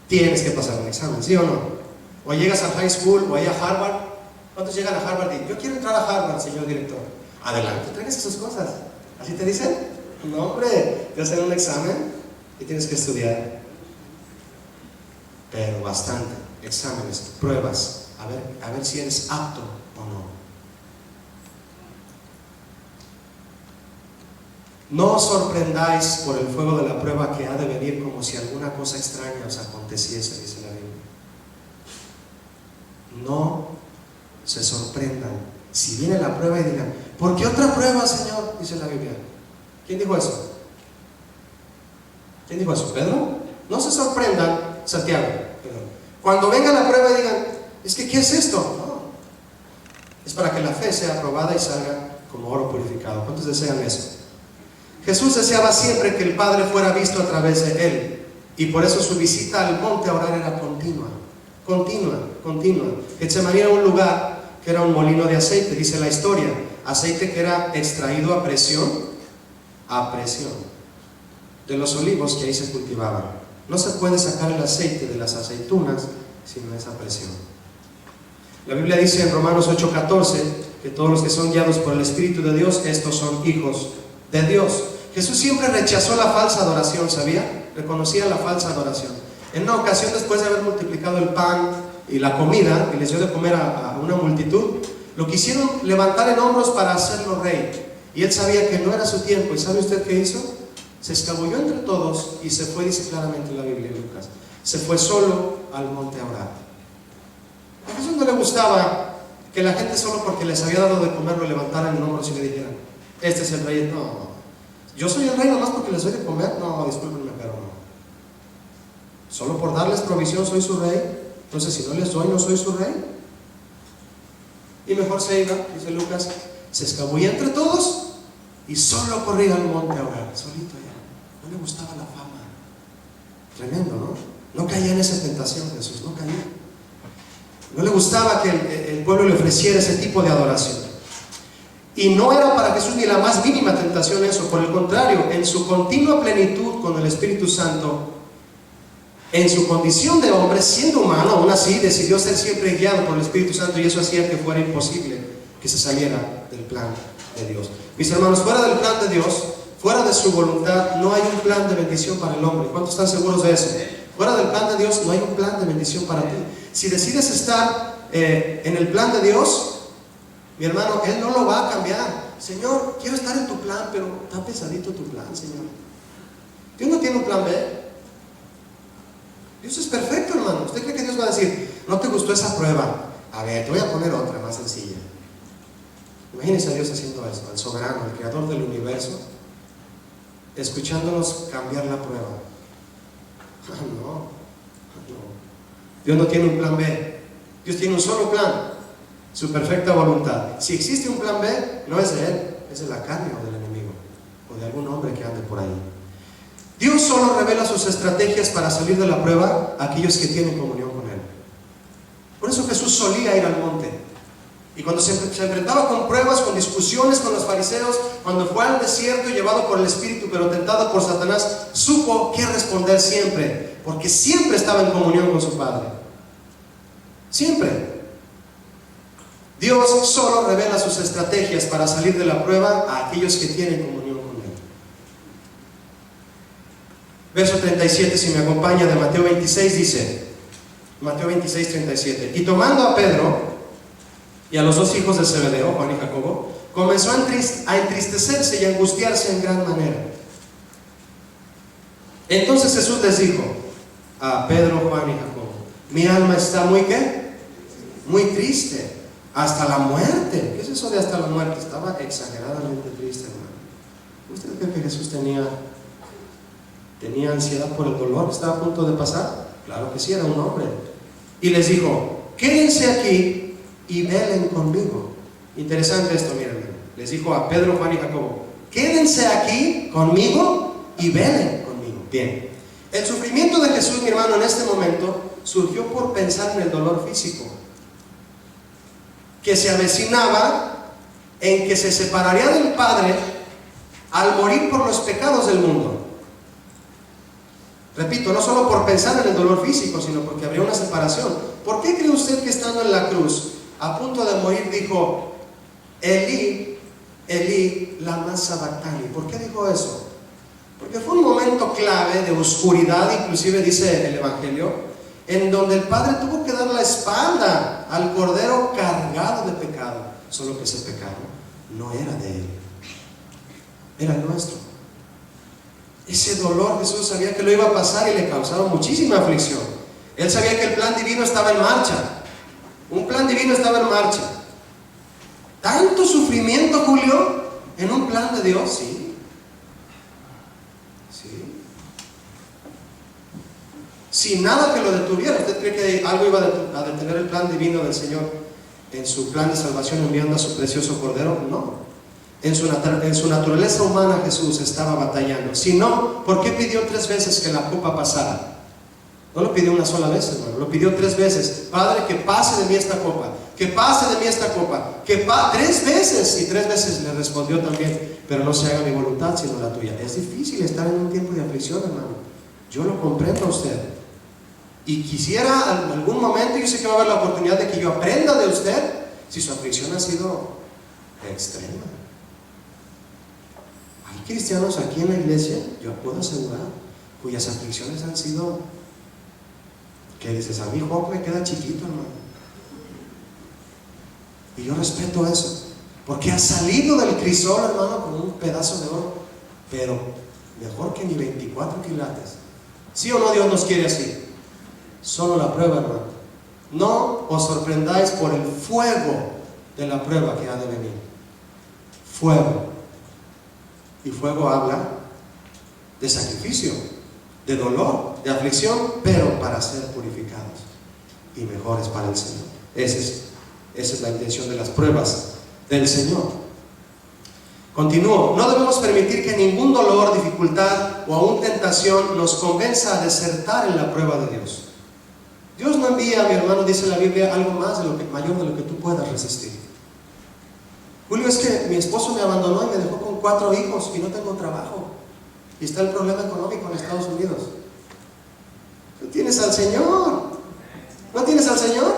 tienes que pasar un examen, ¿sí o no? O llegas a high school o ahí a Harvard. ¿Cuántos llegan a Harvard y yo quiero entrar a Harvard, señor director? Adelante, tráigase sus cosas. ¿Así te dicen? No, hombre, te hacen un examen y tienes que estudiar. Pero bastante, exámenes, pruebas, a ver si eres apto o no. No os sorprendáis por el fuego de la prueba que ha de venir como si alguna cosa extraña os aconteciese, dice la Biblia. No se sorprendan si viene la prueba y digan, ¿por qué otra prueba, Señor? Dice la Biblia. ¿Quién dijo eso? ¿Quién dijo eso? ¿Pedro? No se sorprendan, Santiago, perdón. Cuando venga la prueba y digan, es que ¿qué es esto? No, es para que la fe sea aprobada y salga como oro purificado. ¿Cuántos desean eso? Jesús deseaba siempre que el Padre fuera visto a través de él, y por eso su visita al monte a orar era continua. Getsemaní era un lugar que era un molino de aceite, dice la historia, aceite que era extraído a presión de los olivos que ahí se cultivaban. No se puede sacar el aceite de las aceitunas sin esa presión. La Biblia dice en Romanos 8:14 que todos los que son guiados por el Espíritu de Dios, estos son hijos de Dios. Jesús siempre rechazó la falsa adoración, ¿sabía? Reconocía la falsa adoración. En una ocasión, después de haber multiplicado el pan y la comida, y les dio de comer a una multitud, lo quisieron levantar en hombros para hacerlo rey. Y él sabía que no era su tiempo. ¿Y sabe usted qué hizo? Se escabulló entre todos y se fue, dice claramente en la Biblia, Lucas. Se fue solo al monte a orar. A Jesús no le gustaba que la gente solo porque les había dado de comer lo levantaran en hombros y le dijeran, este es el rey. No, yo soy el rey nomás porque les doy de comer. No, discúlpenme, pero no. Solo por darles provisión soy su rey. Entonces si no les doy, no soy su rey. Y mejor se iba, dice Lucas, se escabullía entre todos y solo corría al monte a orar, solito allá. No le gustaba la fama. Tremendo, ¿no? No caía en esa tentación Jesús, no caía. No le gustaba que el pueblo le ofreciera ese tipo de adoración. Y no era para Jesús ni la más mínima tentación eso. Por el contrario, en su continua plenitud con el Espíritu Santo, en su condición de hombre, siendo humano, aún así decidió ser siempre guiado por el Espíritu Santo, y eso hacía que fuera imposible que se saliera del plan de Dios. Mis hermanos, fuera del plan de Dios, fuera de su voluntad, no hay un plan de bendición para el hombre. ¿Cuántos están seguros de eso? Fuera del plan de Dios no hay un plan de bendición para ti. Si decides estar en el plan de Dios, mi hermano, Él no lo va a cambiar. Señor, quiero estar en tu plan, pero está pesadito tu plan, Señor. Dios no tiene un plan B. Dios es perfecto, hermano. ¿Usted cree que Dios va a decir, no te gustó esa prueba? A ver, te voy a poner otra más sencilla. Imagínese a Dios haciendo eso, el soberano, el creador del universo, escuchándonos cambiar la prueba. No. Dios no tiene un plan B. Dios tiene un solo plan, su perfecta voluntad. Si existe un plan B, no es de Él, es de la carne o del enemigo, o de algún hombre que ande por ahí. Dios solo revela sus estrategias para salir de la prueba a aquellos que tienen comunión con Él. Por eso Jesús solía ir al monte. Y cuando se enfrentaba con pruebas, con discusiones con los fariseos, cuando fue al desierto llevado por el Espíritu, pero tentado por Satanás, supo qué responder siempre, porque siempre estaba en comunión con su Padre. Siempre. Dios solo revela sus estrategias para salir de la prueba a aquellos que tienen comunión con Él. Verso 37, si me acompaña, de Mateo 26, dice, Mateo 26, 37, y tomando a Pedro y a los dos hijos de Zebedeo, Juan y Jacobo, comenzó a entristecerse y a angustiarse en gran manera. Entonces Jesús les dijo a Pedro, Juan y Jacobo, mi alma está muy, ¿qué? Muy triste, hasta la muerte. ¿Qué es eso de hasta la muerte? Estaba exageradamente triste, hermano. ¿Usted cree que Jesús tenía ansiedad por el dolor que estaba a punto de pasar? Claro que sí, era un hombre. Y les dijo, quédense aquí y velen conmigo. Interesante esto, miren. Les dijo a Pedro, Juan y Jacobo, quédense aquí conmigo y velen conmigo. Bien. El sufrimiento de Jesús, mi hermano, en este momento surgió por pensar en el dolor físico que se avecinaba, en que se separaría del Padre al morir por los pecados del mundo. Repito, no solo por pensar en el dolor físico, sino porque habría una separación. ¿Por qué cree usted que estando en la cruz, a punto de morir, dijo, Elí, Elí, lama sabactani? ¿Por qué dijo eso? Porque fue un momento clave de oscuridad, inclusive dice el Evangelio, en donde el Padre tuvo que dar la espalda al Cordero cargado de pecado. Solo que ese pecado no era de Él, era nuestro. Ese dolor Jesús sabía que lo iba a pasar y le causaba muchísima aflicción. Él sabía que el plan divino estaba en marcha. Un plan divino estaba en marcha. ¿Tanto sufrimiento, Julio, en un plan de Dios? Sí. Sí. Sin nada que lo detuviera. ¿Usted cree que algo iba a detener el plan divino del Señor en su plan de salvación enviando a su precioso Cordero? No. En su naturaleza humana Jesús estaba batallando. Si no, ¿por qué pidió 3 veces que la copa pasara? No lo pidió una sola vez, hermano, lo pidió 3 veces. Padre, que pase de mí esta copa, que pase de mí esta copa, 3 veces. Y 3 veces le respondió también, pero no se haga mi voluntad sino la tuya. Es difícil estar en un tiempo de aflicción, hermano. Yo lo comprendo a usted. Y quisiera en algún momento, yo sé que va a haber la oportunidad de que yo aprenda de usted si su aflicción ha sido extrema. Hay cristianos aquí en la iglesia, yo puedo asegurar, cuyas aflicciones han sido, que dices, a mí Job me queda chiquito, hermano. Y yo respeto eso, porque ha salido del crisol, hermano, con un pedazo de oro, pero mejor que ni 24 quilates. ¿Sí o no Dios nos quiere así? Solo la prueba, hermano. No os sorprendáis por el fuego de la prueba que ha de venir. Fuego. Y fuego habla de sacrificio, de dolor, de aflicción, pero para ser purificados y mejores para el Señor. Ese es Esa es la intención de las pruebas del Señor. Continúo. No debemos permitir que ningún dolor, dificultad o aún tentación nos convenza a desertar en la prueba de Dios. Dios no envía, mi hermano, dice la Biblia, algo más mayor de lo que tú puedas resistir. Julio, es que mi esposo me abandonó y me dejó con 4 hijos y no tengo trabajo. Y está el problema económico en Estados Unidos. Tú tienes al Señor. ¿No tienes al Señor?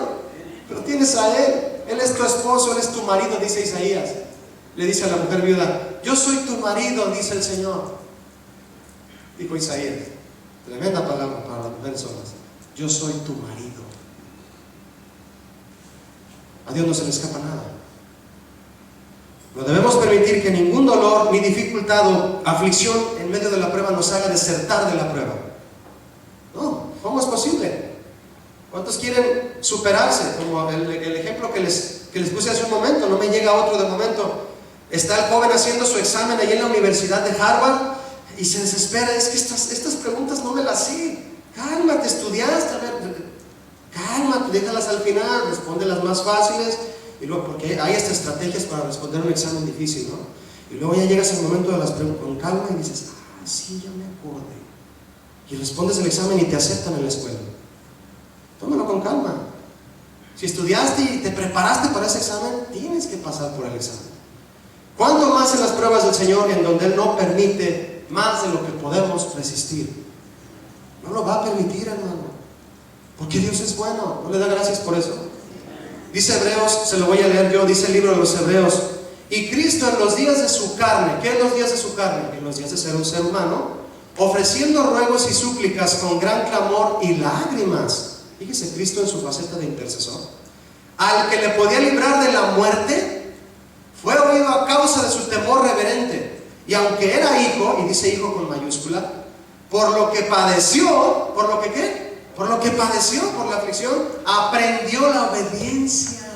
Pero tienes a Él. Él es tu esposo, Él es tu marido, dice Isaías. Le dice a la mujer viuda: yo soy tu marido, dice el Señor. Dijo Isaías. Tremenda palabra para las mujeres solas. Yo soy tu marido. A Dios no se le escapa nada. No debemos permitir que ningún dolor, ni dificultad o aflicción en medio de la prueba nos haga desertar de la prueba. No, ¿cómo es posible? ¿Cuántos quieren superarse? Como el ejemplo que les puse hace un momento, no me llega otro de momento. Está el joven haciendo su examen ahí en la Universidad de Harvard y se desespera. Es que estas preguntas no me las sé. Cálmate, estudiaste, a ver, cálmate, déjalas al final, responde las más fáciles. Y luego, porque hay estas estrategias para responder un examen difícil, ¿no? Y luego ya llegas al momento de las preguntas con calma y dices: ah, sí, ya me acordé. Y respondes el examen y te aceptan en la escuela. Tómalo con calma. Si estudiaste y te preparaste para ese examen, tienes que pasar por el examen. ¿Cuánto más en las pruebas del Señor, en donde Él no permite más de lo que podemos resistir? No lo va a permitir, hermano, porque Dios es bueno. ¿No le da gracias por eso? Dice Hebreos, se lo voy a leer yo, dice el libro de los Hebreos: y Cristo en los días de su carne. ¿Qué en los días de su carne? En los días de ser un ser humano, ofreciendo ruegos y súplicas con gran clamor y lágrimas. Fíjese, Cristo en su faceta de intercesor, al que le podía librar de la muerte, fue oído a causa de su temor reverente. Y aunque era hijo, y dice hijo con mayúscula, por lo que padeció, ¿por lo que qué? Por lo que padeció, por la aflicción, aprendió la obediencia.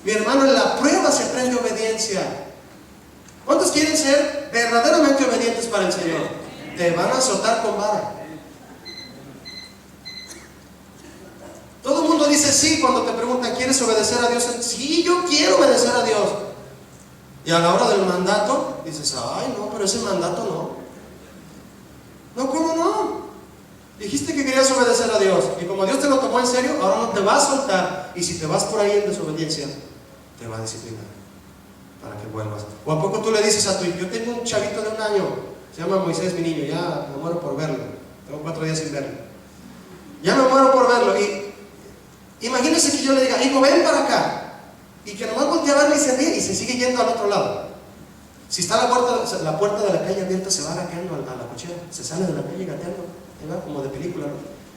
Mi hermano, en la prueba se aprende obediencia. ¿Cuántos quieren ser verdaderamente obedientes para el Señor? Te van a azotar con vara. Todo el mundo dice sí cuando te preguntan: ¿quieres obedecer a Dios? Sí, yo quiero obedecer a Dios. Y a la hora del mandato dices: ay, no, pero ese mandato no. No, ¿cómo no? Dijiste que querías obedecer a Dios, y como Dios te lo tomó en serio, ahora no te va a soltar. Y si te vas por ahí en desobediencia, te va a disciplinar para que vuelvas. ¿O a poco tú le dices a tu hijo? Yo tengo un chavito de 1 año, se llama Moisés, mi niño, ya me muero por verlo. Tengo 4 días sin verlo. Ya me muero por verlo. Y imagínense que yo le diga: hijo, ven para acá. Y que nomás voltee a verme y se ríe y se sigue yendo al otro lado. Si está la puerta de la calle abierta, se va gateando a la cochera, se sale de la calle gateando, ¿verdad? Como de película, ¿no?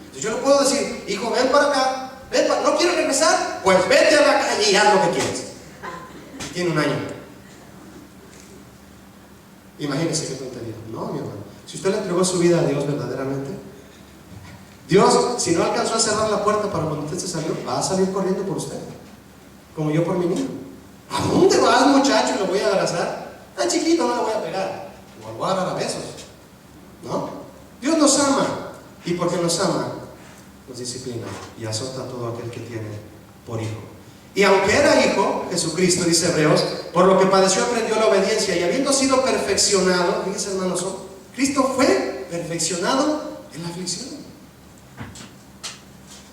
Entonces yo le puedo decir: hijo, ven para acá, ¿no quieres regresar? Pues vete a la calle y haz lo que quieres. Tiene 1 año. Imagínese qué tontería. No, mi hermano. Si usted le entregó su vida a Dios verdaderamente, Dios, si no alcanzó a cerrar la puerta para cuando usted se salió, va a salir corriendo por usted, como yo por mi niño. ¿A dónde vas, muchacho? Lo voy a abrazar. Tan chiquito, no le voy a pegar. O voy a agarrar a besos. ¿No? Dios nos ama. Y porque nos ama, nos disciplina y azota a todo aquel que tiene por hijo. Y aunque era hijo, Jesucristo, dice Hebreos, por lo que padeció aprendió la obediencia, y habiendo sido perfeccionado, fíjense, hermanos, Cristo fue perfeccionado en la aflicción.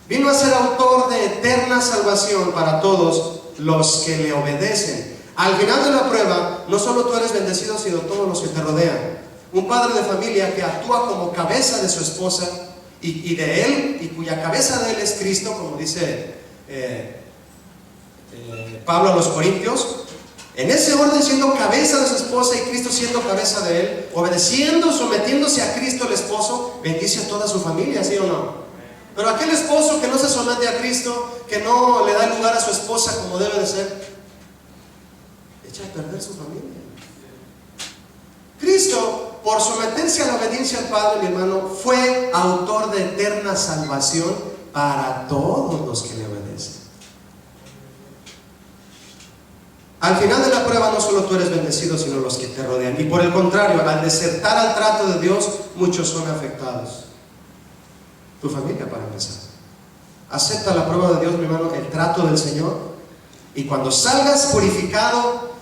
Vino a ser autor de eterna salvación para todos los que le obedecen. Al final de la prueba, no solo tú eres bendecido, sino todos los que te rodean. Un padre de familia que actúa como cabeza de su esposa y de él, y cuya cabeza de él es Cristo, como dice Pablo a los Corintios, en ese orden, siendo cabeza de su esposa y Cristo siendo cabeza de él, obedeciendo, sometiéndose a Cristo el esposo, bendice a toda su familia, ¿sí o no? Pero aquel esposo que no se somete a Cristo, que no le da lugar a su esposa como debe de ser, echa a perder su familia. Cristo, por someterse a la obediencia al Padre, mi hermano, fue autor de eterna salvación para todos los que le obedecen. Al final de la prueba, no solo tú eres bendecido, sino los que te rodean. Y por el contrario, al desertar al trato de Dios, muchos son afectados. Tu familia, para empezar. Acepta la prueba de Dios, mi hermano, el trato del Señor, Y cuando salgas purificado,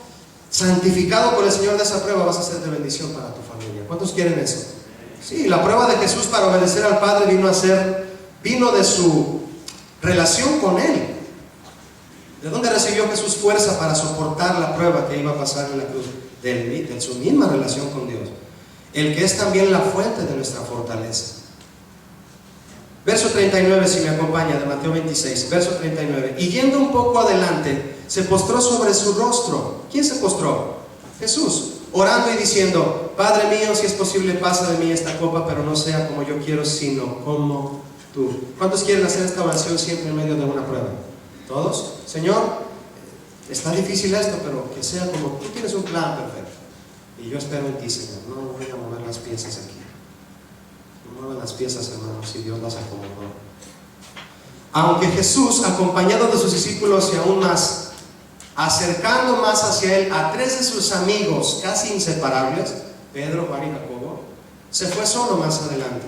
santificado por el Señor de esa prueba, vas a ser de bendición para tu familia. ¿Cuántos quieren eso? Sí, la prueba de Jesús para obedecer al Padre vino de su relación con Él. ¿De dónde recibió Jesús fuerza para soportar la prueba que iba a pasar en la cruz? De su misma relación con Dios, el que es también la fuente de nuestra fortaleza. Verso 39, si me acompaña, de Mateo 26, verso 39. Y yendo un poco adelante, se postró sobre su rostro. ¿Quién se postró? Jesús, orando y diciendo: Padre mío, si es posible, pasa de mí esta copa, pero no sea como yo quiero, sino como tú. ¿Cuántos quieren hacer esta oración siempre en medio de una prueba? ¿Todos? Señor, está difícil esto, pero que sea como tú tienes un plan perfecto. Y yo espero en ti, Señor. No voy a mover las piezas aquí. No muevan las piezas, hermanos, si Dios las acomodó. Aunque Jesús, acompañado de sus discípulos y aún más, acercando más hacia Él a 3 de sus amigos casi inseparables, Pedro, Juan y Jacobo, se fue solo más adelante.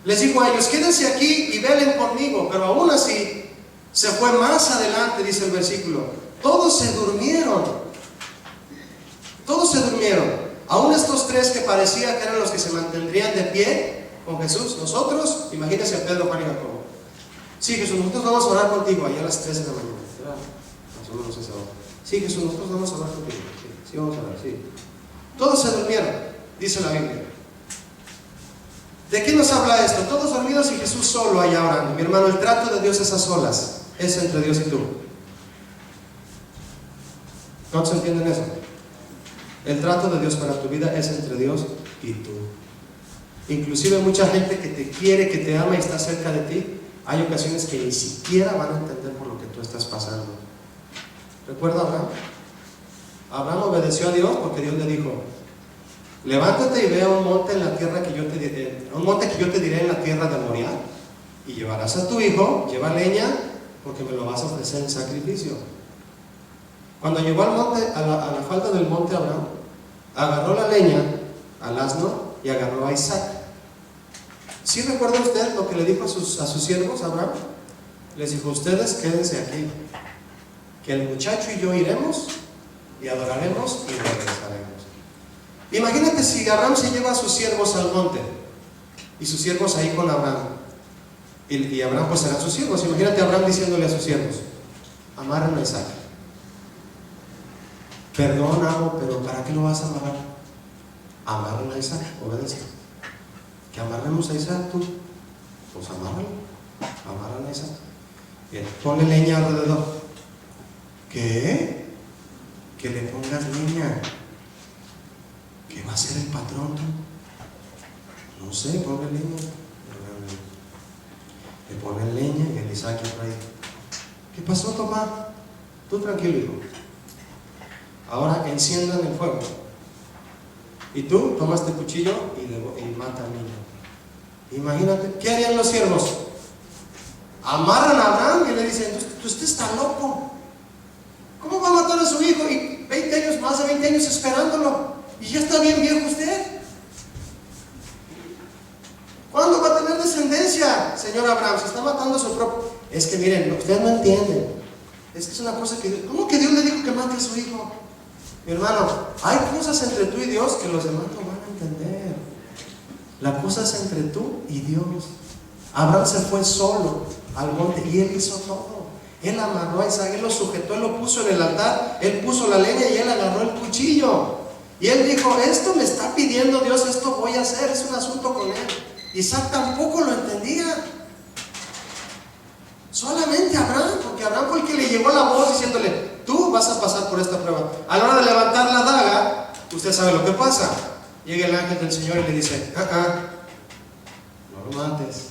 Les dijo a ellos: quédense aquí y velen conmigo. Pero aún así, se fue más adelante, dice el versículo. Todos se durmieron. Todos se durmieron. Aún estos 3 que parecía que eran los que se mantendrían de pie con Jesús. Nosotros, imagínense a Pedro, Juan y Jacobo. Sí, Jesús, nosotros vamos a orar contigo allá a las 3 de la mañana. Más o menos esa hora. Sí, Jesús, nosotros vamos a orar contigo. Sí, vamos a orar, sí. Todos se durmieron, dice la Biblia. ¿De qué nos habla esto? Todos dormidos y Jesús solo allá orando. Mi hermano, el trato de Dios es a solas. Es entre Dios y tú. ¿No se entienden eso? El trato de Dios para tu vida es entre Dios y tú. Inclusive mucha gente que te quiere, que te ama y está cerca de ti, hay ocasiones que ni siquiera van a entender por lo que tú estás pasando. ¿Recuerda a Abraham? Abraham obedeció a Dios porque Dios le dijo: levántate y ve a un monte en la tierra que yo te diré, a un monte que yo te diré en la tierra de Moriah, y llevarás a tu hijo, lleva leña, porque me lo vas a ofrecer en sacrificio. Cuando llegó al monte, a la falda del monte, Abraham agarró la leña, al asno, y agarró a Isaac. ¿Sí recuerda usted lo que le dijo a sus siervos, Abraham? Les dijo: ustedes quédense aquí, que el muchacho y yo iremos y adoraremos y regresaremos. Imagínate si Abraham se lleva a sus siervos al monte y sus siervos ahí con Abraham, y Abraham pues serán sus siervos. Imagínate a Abraham diciéndole a sus siervos: amarren a Isaac. Perdón, amo, pero ¿para qué lo vas a amarrar? Amarren a Isaac, obedece. Que amarremos a Isaac tú. Pues amárralo. Amarran a Isaac. Bien, ponle leña alrededor. ¿Qué? Que le pongas leña. ¿Qué va a hacer el patrón tú? No sé, ponle leña. Le ponen leña y el Isaac por ahí. ¿Qué pasó, Tomás? Tú tranquilo, hijo. Ahora enciendan el fuego. Y tú tomas este cuchillo y mata al niño. Imagínate, ¿qué harían los siervos? Amarran a Abraham y le dicen: usted está loco. ¿Cómo va a matar a su hijo? Y 20 años, más de 20 años esperándolo. Y ya está bien viejo usted. ¿Cuándo va a tener descendencia, señor Abraham? Se está matando a su propio. Es que miren, ustedes no entienden. Es que es una cosa que... ¿Cómo que Dios le dijo que mate a su hijo? Mi hermano, hay cosas entre tú y Dios que los demás no van a entender. La cosa es entre tú y Dios. Abraham se fue solo al monte y él hizo todo. Él amarró a Isaac, él lo sujetó, él lo puso en el altar, él puso la leña y él agarró el cuchillo. Y él dijo: esto me está pidiendo Dios, esto voy a hacer, es un asunto con él. Isaac tampoco lo entendía. Solamente Abraham, porque Abraham fue el que le llegó la voz diciéndole: tú vas a pasar por esta prueba. A la hora de levantar la daga, usted sabe lo que pasa. Llega el ángel del Señor y le dice: no lo mates,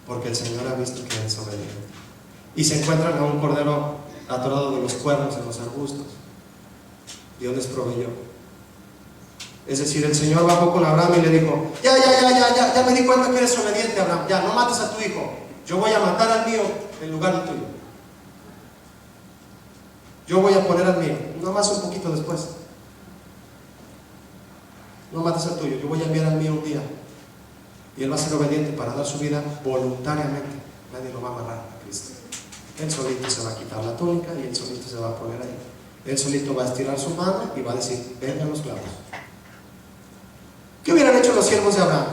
porque el Señor ha visto que eres obediente. Y se encuentran a un cordero atorado de los cuernos en los arbustos. Dios les proveyó. Es decir, el Señor bajó con Abraham y le dijo: ya me di cuenta que eres obediente, Abraham. Ya, no mates a tu hijo. Yo voy a matar al mío en lugar del tuyo. Yo voy a poner al mío, nada más un poquito después. No mates al tuyo, yo voy a enviar al mío un día. Y él va a ser obediente para dar su vida voluntariamente. Nadie lo va a amarrar a Cristo. Él solito se va a quitar la túnica y él solito se va a poner ahí. Él solito va a estirar su mano y va a decir, vengan los clavos. ¿Qué hubieran hecho los siervos de Abraham?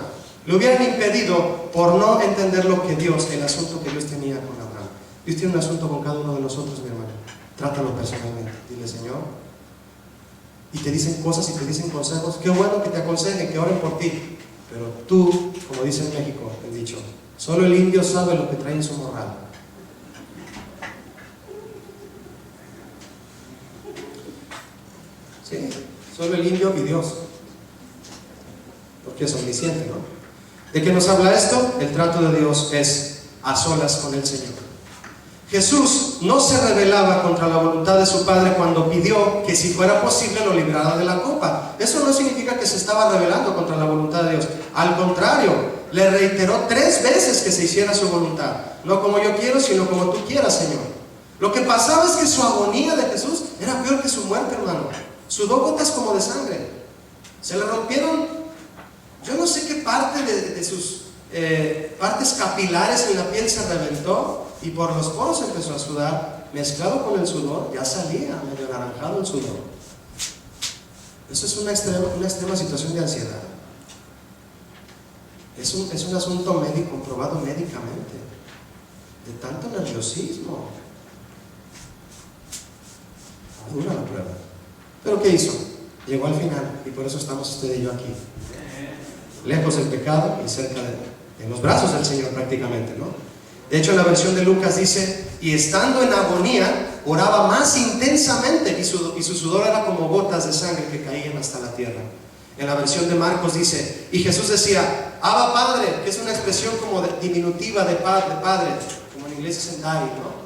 Le hubieran impedido por no entender lo que Dios, el asunto que Dios tenía con Abraham. Dios tiene un asunto con cada uno de nosotros, mi hermano. Trátalo personalmente. Dile, Señor, y te dicen cosas y te dicen consejos. Qué bueno que te aconsejen, que oren por ti. Pero tú, como dice en México el dicho, solo el indio sabe lo que trae en su morral. Sí, solo el indio y Dios, porque es omnisciente, ¿no? ¿De qué nos habla esto? El trato de Dios es a solas con el Señor. Jesús no se rebelaba contra la voluntad de su Padre cuando pidió que si fuera posible lo librara de la copa. Eso no significa que se estaba rebelando contra la voluntad de Dios. Al contrario, le reiteró 3 veces que se hiciera su voluntad. No como yo quiero, sino como tú quieras, Señor. Lo que pasaba es que su agonía de Jesús era peor que su muerte, hermano. Sudó gotas como de sangre. Se le rompieron, yo no sé qué parte de sus partes capilares en la piel se reventó y por los poros empezó a sudar. Mezclado con el sudor, ya salía medio anaranjado el sudor. Eso es una extrema situación de ansiedad. Es un asunto médico, comprobado médicamente, de tanto nerviosismo. Dura la prueba. Pero ¿qué hizo? Llegó al final y por eso estamos usted y yo aquí, lejos del pecado y cerca en los brazos del Señor prácticamente, ¿no? De hecho, en la versión de Lucas dice, y estando en agonía, oraba más intensamente y su sudor era como gotas de sangre que caían hasta la tierra. En la versión de Marcos dice, y Jesús decía, Abba Padre, que es una expresión como diminutiva de padre, como en inglés es en daddy, ¿no?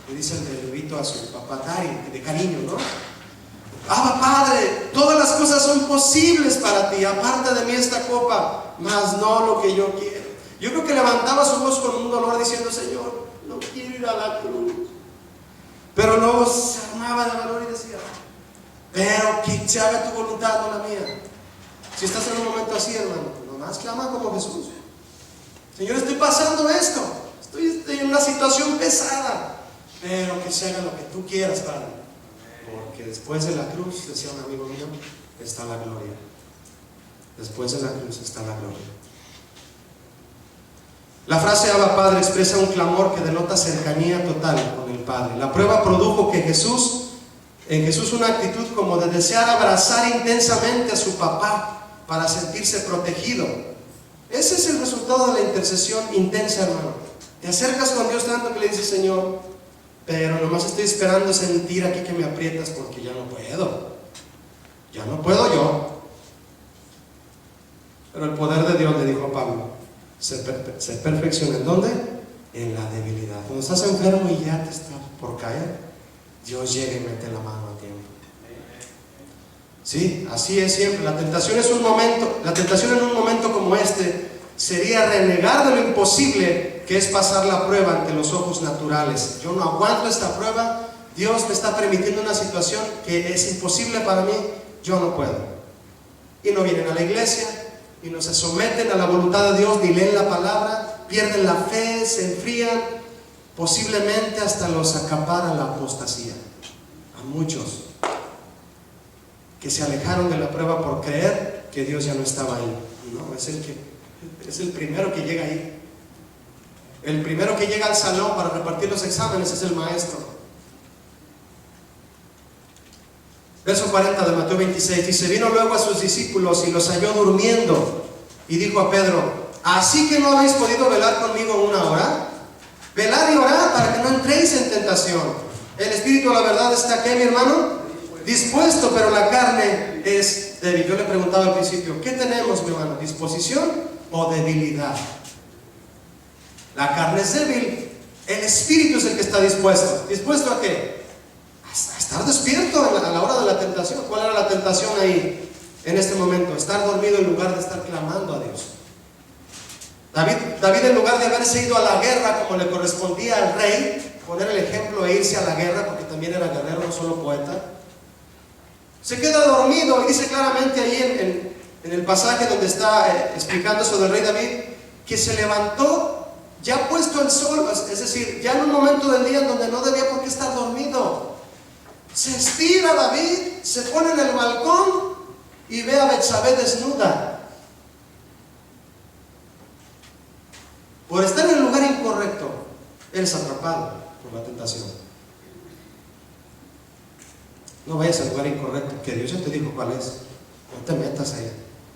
Le dice el bebito a su papá, daddy, de cariño, ¿no? Abba Padre, todas las cosas son posibles para ti, aparta de mí esta copa, mas no lo que yo quiero. Yo creo que levantaba su voz con un dolor diciendo, Señor, no quiero ir a la cruz. Pero luego se armaba de valor y decía, pero que se haga tu voluntad, no la mía. Si estás en un momento así, hermano, nomás clama como Jesús. Señor, estoy pasando esto, estoy en una situación pesada, pero que se haga lo que tú quieras, Padre. Porque después de la cruz, decía un amigo mío, está la gloria. Después de la cruz está la gloria. La frase Abba Padre expresa un clamor que denota cercanía total con el Padre. La prueba produjo que en Jesús una actitud como de desear abrazar intensamente a su papá para sentirse protegido. Ese es el resultado de la intercesión intensa, hermano. Te acercas con Dios tanto que le dices, Señor, pero nomás estoy esperando sentir aquí que me aprietas porque ya no puedo. Ya no puedo yo. Pero el poder de Dios, le dijo a Pablo, se perfecciona. ¿En dónde? En la debilidad. Cuando estás enfermo y ya te está por caer, Dios llega y mete la mano a tiempo. Sí, así es siempre. La tentación en un momento como este sería renegar de lo imposible que es pasar la prueba ante los ojos naturales. Yo no aguanto esta prueba, Dios me está permitiendo una situación que es imposible para mí, yo no puedo. Y no vienen a la iglesia, y no se someten a la voluntad de Dios, ni leen la palabra, pierden la fe, se enfrían, posiblemente hasta los acapara la apostasía. A muchos que se alejaron de la prueba por creer que Dios ya no estaba ahí. No, es el primero que llega ahí. El primero que llega al salón para repartir los exámenes es el maestro. Verso 40 de Mateo 26 dice, vino luego a sus discípulos y los halló durmiendo y dijo a Pedro, ¿así que no habéis podido velar conmigo 1 hora? Velad y orad para que no entréis en tentación. El espíritu, la verdad, está aquí, mi hermano, dispuesto, pero la carne es débil. Yo le preguntaba al principio, ¿qué tenemos, mi hermano? ¿Disposición o debilidad? La carne es débil, el espíritu es el que está dispuesto. ¿Dispuesto a qué? A estar despierto a la hora de la tentación. ¿Cuál era la tentación ahí en este momento? Estar dormido en lugar de estar clamando a Dios. David en lugar de haberse ido a la guerra como le correspondía al rey, poner el ejemplo e irse a la guerra, porque también era guerrero, no solo poeta, se queda dormido. Y dice claramente ahí en el pasaje donde está explicando eso del rey David, que se levantó ya puesto el sol, es decir, ya en un momento del día en donde no debía por qué estar dormido, se estira David, se pone en el balcón y ve a Betsabé desnuda. Por estar en el lugar incorrecto, eres atrapado por la tentación. No vayas al lugar incorrecto, que Dios ya te dijo cuál es. No te metas ahí.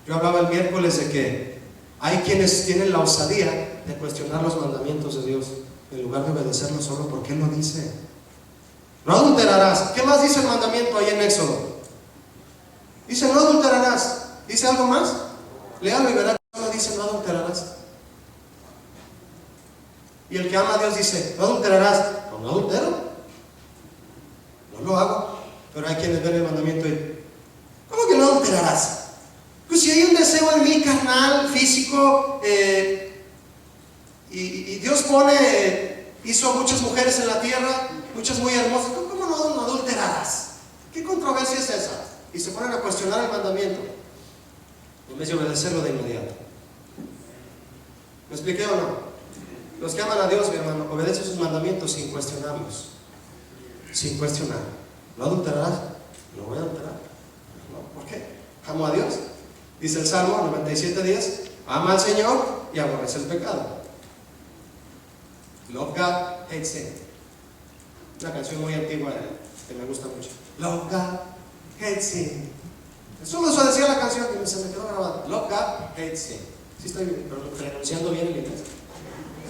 Yo hablaba el miércoles de que hay quienes tienen la osadía de cuestionar los mandamientos de Dios en lugar de obedecerlos solo porque Él lo dice. No adulterarás. ¿Qué más dice el mandamiento ahí en Éxodo? Dice no adulterarás. ¿Dice algo más? Léalo y verá que solo dice no adulterarás. Y el que ama a Dios dice no adulterarás. No, no adultero. No lo hago. Pero hay quienes ven el mandamiento y ¿cómo que no adulterarás? Pues si hay un deseo en mí carnal, físico, y Dios hizo muchas mujeres en la tierra, muchas muy hermosas, ¿cómo no adulterarás? ¿Qué controversia es esa? Y se ponen a cuestionar el mandamiento en vez de obedecerlo de inmediato. ¿Me expliqué o no? Los que aman a Dios, mi hermano, obedecen sus mandamientos sin cuestionarlos. Sin cuestionar. ¿No adulterarás? No voy a adulterar. No, ¿por qué? Amo a Dios. Dice el Salmo 97:10, ama al Señor y aborrece el pecado. Love God, hate sin. Una canción muy antigua que me gusta mucho. Love God, hate sin. Solo eso decía la canción que se me quedó grabada. Love God, hate sin. Sí estoy pronunciando bien el inglés.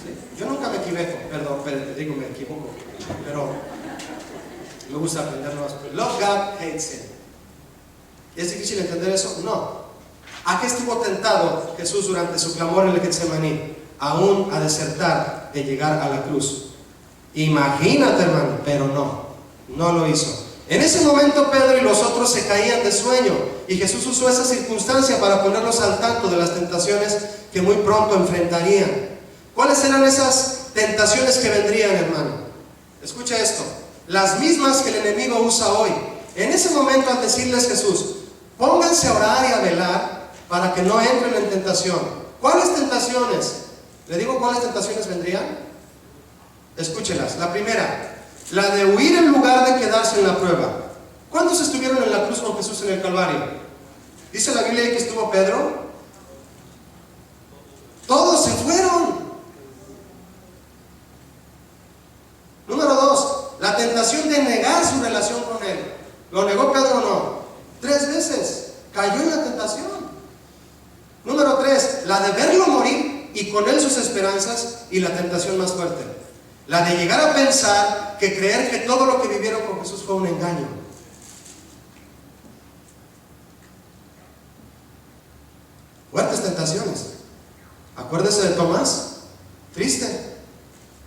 ¿Sí? Yo nunca me equivoco, perdón, digo me equivoco, pero me gusta aprender nuevas cosas. Love God, hate sin. ¿Es difícil entender eso? No. ¿A qué estuvo tentado Jesús durante su clamor en el Getsemaní? Aún a desertar de llegar a la cruz. Imagínate, hermano, pero no lo hizo. En ese momento Pedro y los otros se caían de sueño y Jesús usó esa circunstancia para ponerlos al tanto de las tentaciones que muy pronto enfrentarían. ¿Cuáles eran esas tentaciones que vendrían, hermano? Escucha esto, las mismas que el enemigo usa hoy. En ese momento, al decirles Jesús, pónganse a orar y a velar para que no entren en tentación. ¿Cuáles tentaciones? ¿Le digo cuáles tentaciones vendrían? Escúchelas. La primera, la de huir en lugar de quedarse en la prueba. ¿Cuántos estuvieron en la cruz con Jesús en el Calvario? ¿Dice la Biblia que estuvo Pedro? Todos se fueron. Número 2, la tentación de negar su relación con Él. ¿Lo negó Pedro o no? 3 veces. Cayó en la tentación. Número 3, la de verlo morir y con él sus esperanzas, y la tentación más fuerte, la de llegar a pensar que creer que todo lo que vivieron con Jesús fue un engaño. Fuertes tentaciones. Acuérdese de Tomás, triste,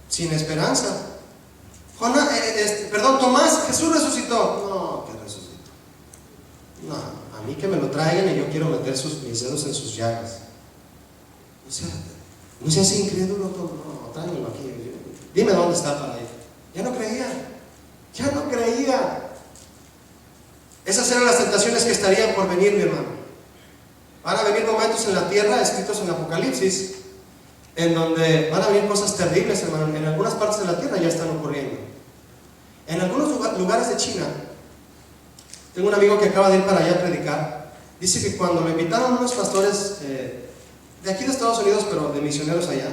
sin esperanza. Tomás, Jesús resucitó. No, que resucitó. No, a mí que me lo traigan y yo quiero meter mis dedos en sus llagas. O sea, no seas incrédulo, no, tráiganlo aquí. Dime dónde está para ir. Ya no creía. Esas eran las tentaciones que estarían por venir, mi hermano. Van a venir momentos en la tierra, escritos en Apocalipsis, en donde van a venir cosas terribles, hermano. En algunas partes de la tierra ya están ocurriendo. En algunos lugares de China, tengo un amigo que acaba de ir para allá a predicar. Dice que cuando lo invitaron unos pastores de aquí de Estados Unidos, pero de misioneros allá,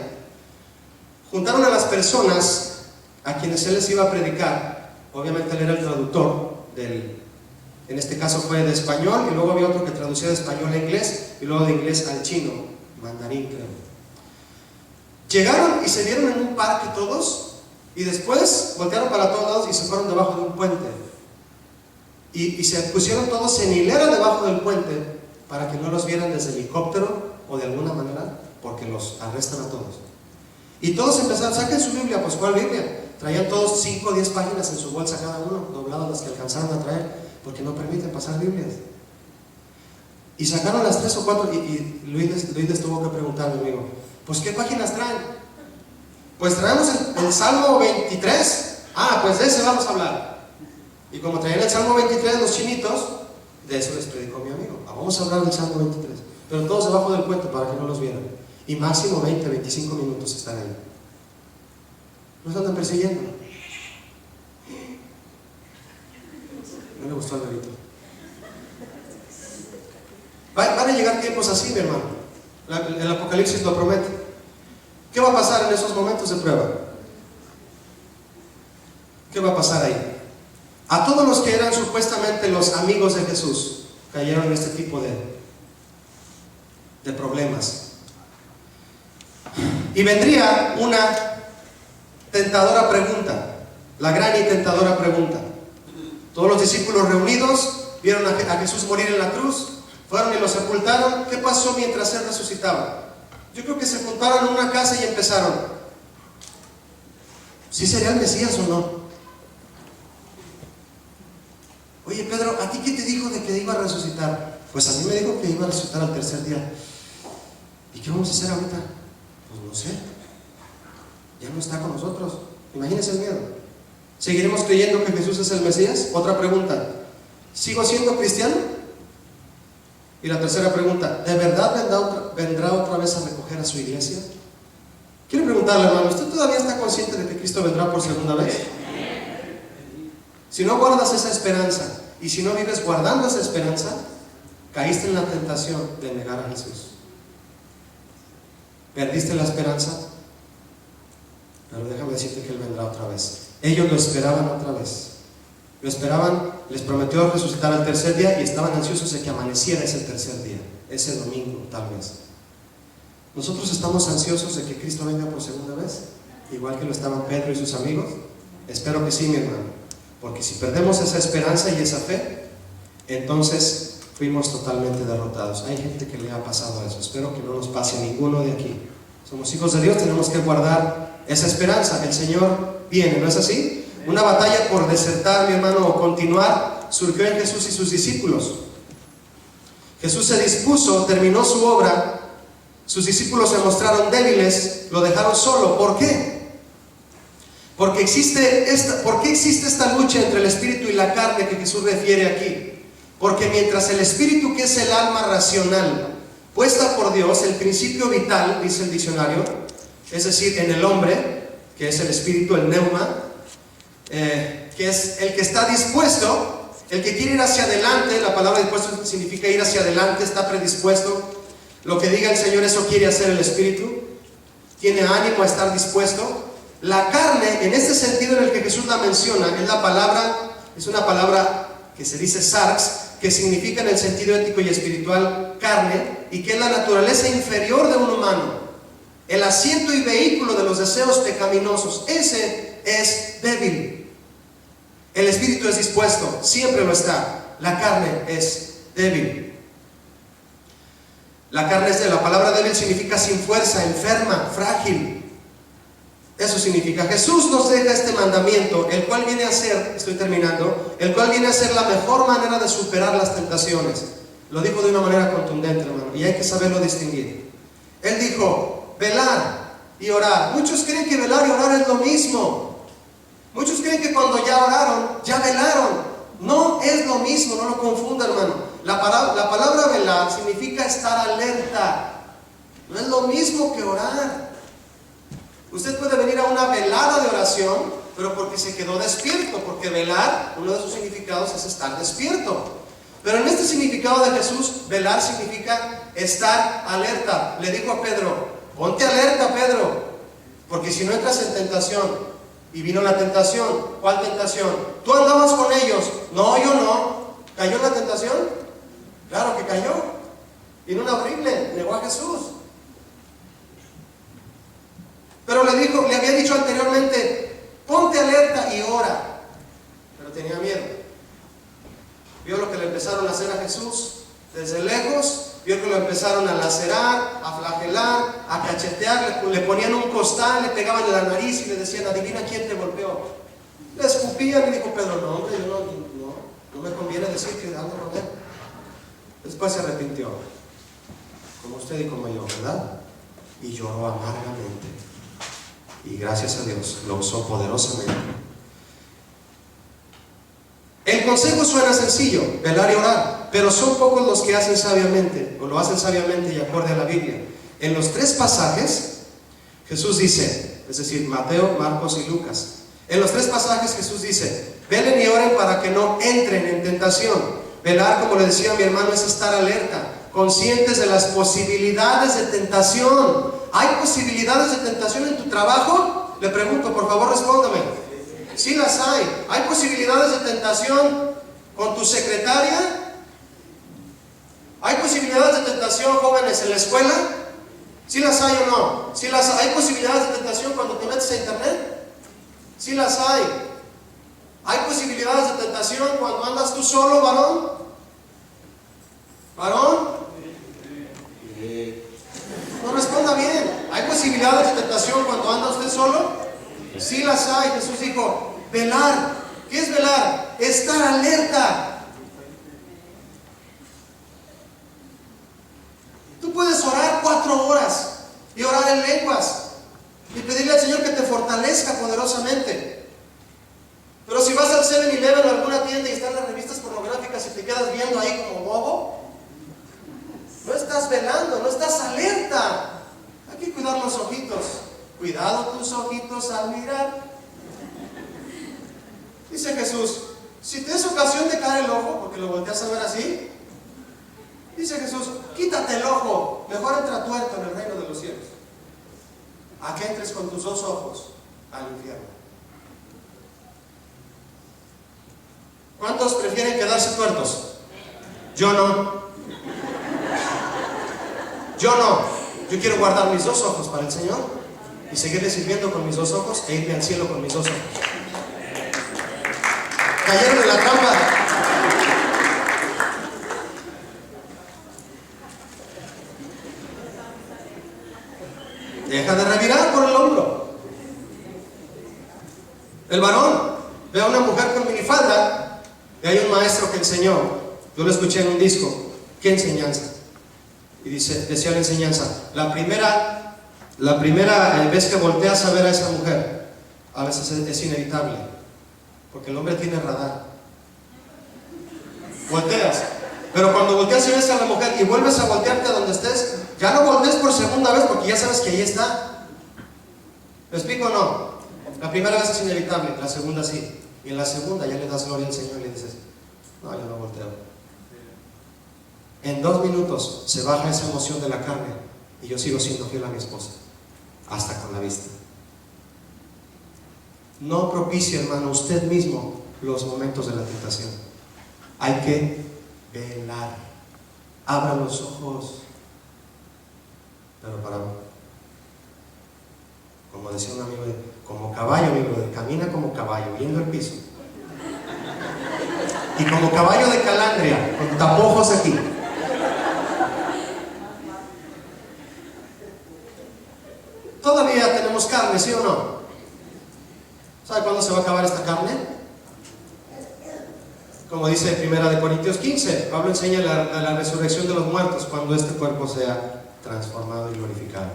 juntaron a las personas a quienes él les iba a predicar. Obviamente él era el traductor en este caso fue de español, y luego había otro que traducía de español a inglés, y luego de inglés al chino, mandarín creo. Llegaron y se vieron en un parque todos, y después voltearon para todos lados y se fueron debajo de un puente. Y se pusieron todos en hilera debajo del puente para que no los vieran desde el helicóptero o de alguna manera, porque los arrestan a todos. Y todos empezaron, saquen su Biblia. Pues ¿cuál Biblia? Traían todos 5 o 10 páginas en su bolsa cada uno, dobladas las que alcanzaron a traer, porque no permiten pasar Biblias. Y sacaron las 3 o 4 y Luis les tuvo que preguntar, mi amigo, pues ¿qué páginas traen? Pues traemos el Salmo 23. Ah, pues de ese vamos a hablar. Y como traían el Salmo 23 los chinitos, de eso les predicó mi amigo. Vamos a hablar del Salmo 23. Pero todos debajo del puente para que no los vieran. Y máximo 20, 25 minutos están ahí. Nos andan persiguiendo. No le gustó al bebito. Van a llegar tiempos así, mi hermano. El Apocalipsis lo promete. ¿Qué va a pasar en esos momentos de prueba? ¿Qué va a pasar ahí? A todos los que eran supuestamente los amigos de Jesús cayeron en este tipo de problemas. Y vendría una tentadora pregunta, la gran y tentadora pregunta. Todos los discípulos reunidos vieron a Jesús morir en la cruz, fueron y lo sepultaron. ¿Qué pasó mientras él resucitaba? Yo creo que se juntaron en una casa y empezaron: ¿sí sería el Mesías o no? Oye, Pedro, ¿a ti qué te dijo de que iba a resucitar? Pues a mí me dijo que iba a resucitar al tercer día. ¿Y qué vamos a hacer ahorita? Pues no sé. Ya no está con nosotros. Imagínense el miedo. ¿Seguiremos creyendo que Jesús es el Mesías? Otra pregunta: ¿sigo siendo cristiano? Y la tercera pregunta: ¿de verdad vendrá otra vez a recoger a su iglesia? Quiero preguntarle, hermano, ¿usted todavía está consciente de que Cristo vendrá por segunda vez? Si no guardas esa esperanza y si no vives guardando esa esperanza, caíste en la tentación de negar a Jesús. Perdiste la esperanza, pero déjame decirte que Él vendrá otra vez. Ellos lo esperaban otra vez. Lo esperaban, les prometió resucitar al tercer día y estaban ansiosos de que amaneciera ese tercer día, ese domingo tal vez. ¿Nosotros estamos ansiosos de que Cristo venga por segunda vez? Igual que lo estaban Pedro y sus amigos. Espero que sí, mi hermano. Porque si perdemos esa esperanza y esa fe, entonces fuimos totalmente derrotados. Hay gente que le ha pasado eso. Espero que no nos pase a ninguno de aquí. Somos hijos de Dios, tenemos que guardar esa esperanza. El Señor viene, ¿no es así? Una batalla por desertar, mi hermano, o continuar, surgió en Jesús y sus discípulos. Jesús se dispuso, terminó su obra, sus discípulos se mostraron débiles, lo dejaron solo. ¿Por qué? ¿Por qué existe esta lucha entre el espíritu y la carne que Jesús refiere aquí? Porque mientras el espíritu, que es el alma racional, puesta por Dios, el principio vital, dice el diccionario, es decir, en el hombre, que es el espíritu, el neuma, que es el que está dispuesto, el que quiere ir hacia adelante. La palabra dispuesto significa ir hacia adelante, está predispuesto. Lo que diga el Señor, eso quiere hacer el espíritu. Tiene ánimo a estar dispuesto. La carne, en este sentido en el que Jesús la menciona, es una palabra que se dice sarx, que significa en el sentido ético y espiritual carne, y que es la naturaleza inferior de un humano, el asiento y vehículo de los deseos pecaminosos. Ese es débil. El espíritu es dispuesto, siempre lo está. La carne es débil. La carne es débil. La palabra débil significa sin fuerza, enferma, frágil. Eso significa. Jesús nos deja este mandamiento, el cual viene a ser, el cual viene a ser la mejor manera de superar las tentaciones. Lo dijo de una manera contundente, hermano, y hay que saberlo distinguir. Él dijo: velar y orar. Muchos creen que velar y orar es lo mismo. Muchos creen que cuando ya oraron, ya velaron. No es lo mismo, no lo confunda, hermano. La palabra velar significa estar alerta. No es lo mismo que orar. Usted puede venir a una velada de oración, pero porque se quedó despierto, porque velar, uno de sus significados es estar despierto. Pero en este significado de Jesús, velar significa estar alerta. Le dijo a Pedro: ponte alerta, Pedro, porque si no entras en tentación. Y vino la tentación. ¿Cuál tentación? ¿Tú andabas con ellos? No, yo no. ¿Cayó en la tentación? Claro que cayó. Vino una horrible, negó a Jesús. Pero le había dicho anteriormente: ponte alerta y ora. Pero tenía miedo. Vio lo que le empezaron a hacer a Jesús desde lejos. Vio que lo empezaron a lacerar, a flagelar, a cachetear. Le ponían un costal, le pegaban en la nariz y le decían: adivina quién te golpeó. Le escupían y dijo Pedro: no, hombre, no me conviene decir que ando con él. Después se arrepintió, como usted y como yo, ¿verdad? Y lloró amargamente. Y gracias a Dios lo usó poderosamente. El consejo suena sencillo: velar y orar, pero son pocos los que hacen sabiamente, o lo hacen sabiamente y acorde a la Biblia. En los tres pasajes, Jesús dice, es decir, Mateo, Marcos y Lucas, en los 3 pasajes Jesús dice: velen y oren para que no entren en tentación. Velar, como le decía mi hermano, es estar alerta, conscientes de las posibilidades de tentación. ¿Hay posibilidades de tentación en tu trabajo? Le pregunto, por favor, respóndame. Sí las hay. ¿Hay posibilidades de tentación con tu secretaria? ¿Hay posibilidades de tentación, jóvenes, en la escuela? ¿Sí las hay o no? ¿Sí las hay? ¿Hay posibilidades de tentación cuando te metes a internet? Sí las hay. ¿Hay posibilidades de tentación cuando andas tú solo, varón? ¿Varón? No responda bien. ¿Hay posibilidades de tentación cuando anda usted solo? Sí las hay. Jesús dijo, velar. ¿Qué es velar? Estar alerta. Tú puedes orar 4 horas y orar en lenguas y pedirle al Señor que te fortalezca poderosamente. Pero si vas al 7-Eleven o alguna tienda y están las revistas pornográficas y te quedas viendo ahí como bobo, no estás velando, no estás alerta. Hay que cuidar los ojitos. Cuidado tus ojitos al mirar. Dice Jesús, si te es ocasión de caer el ojo, porque lo volteas a ver así, dice Jesús, quítate el ojo, mejor entra tuerto en el reino de los cielos, a que entres con tus 2 ojos al infierno. ¿Cuántos prefieren quedarse tuertos? Yo no. Yo no. Yo quiero guardar mis 2 ojos para el Señor y seguirle sirviendo con mis 2 ojos e irme al cielo con mis 2 ojos. Cayeron en la trampa. Deja de revirar por el hombro. El varón ve a una mujer con minifalda. Y hay un maestro que enseñó, yo lo escuché en un disco, ¿qué enseñanza? Y decía la enseñanza, la primera vez que volteas a ver a esa mujer, a veces es inevitable, porque el hombre tiene radar. Volteas, pero cuando volteas y ves a la mujer y vuelves a voltearte a donde estés, ya no voltees por segunda vez porque ya sabes que ahí está. ¿Me explico o no? La primera vez es inevitable, la segunda sí. Y en la segunda ya le das gloria al Señor y le dices, no, yo no volteo. En 2 minutos se baja esa emoción de la carne y yo sigo siendo fiel a mi esposa, hasta con la vista. No propicie, hermano, usted mismo los momentos de la tentación. Hay que velar. Abra los ojos. Pero como decía un amigo, como caballo, amigo, camina como caballo, viendo el piso. Y como caballo de calandria, con tapojos aquí. Todavía tenemos carne, ¿sí o no? ¿Sabe cuándo se va a acabar esta carne? Como dice 1 Corintios 15, Pablo enseña la resurrección de los muertos cuando este cuerpo sea transformado y glorificado.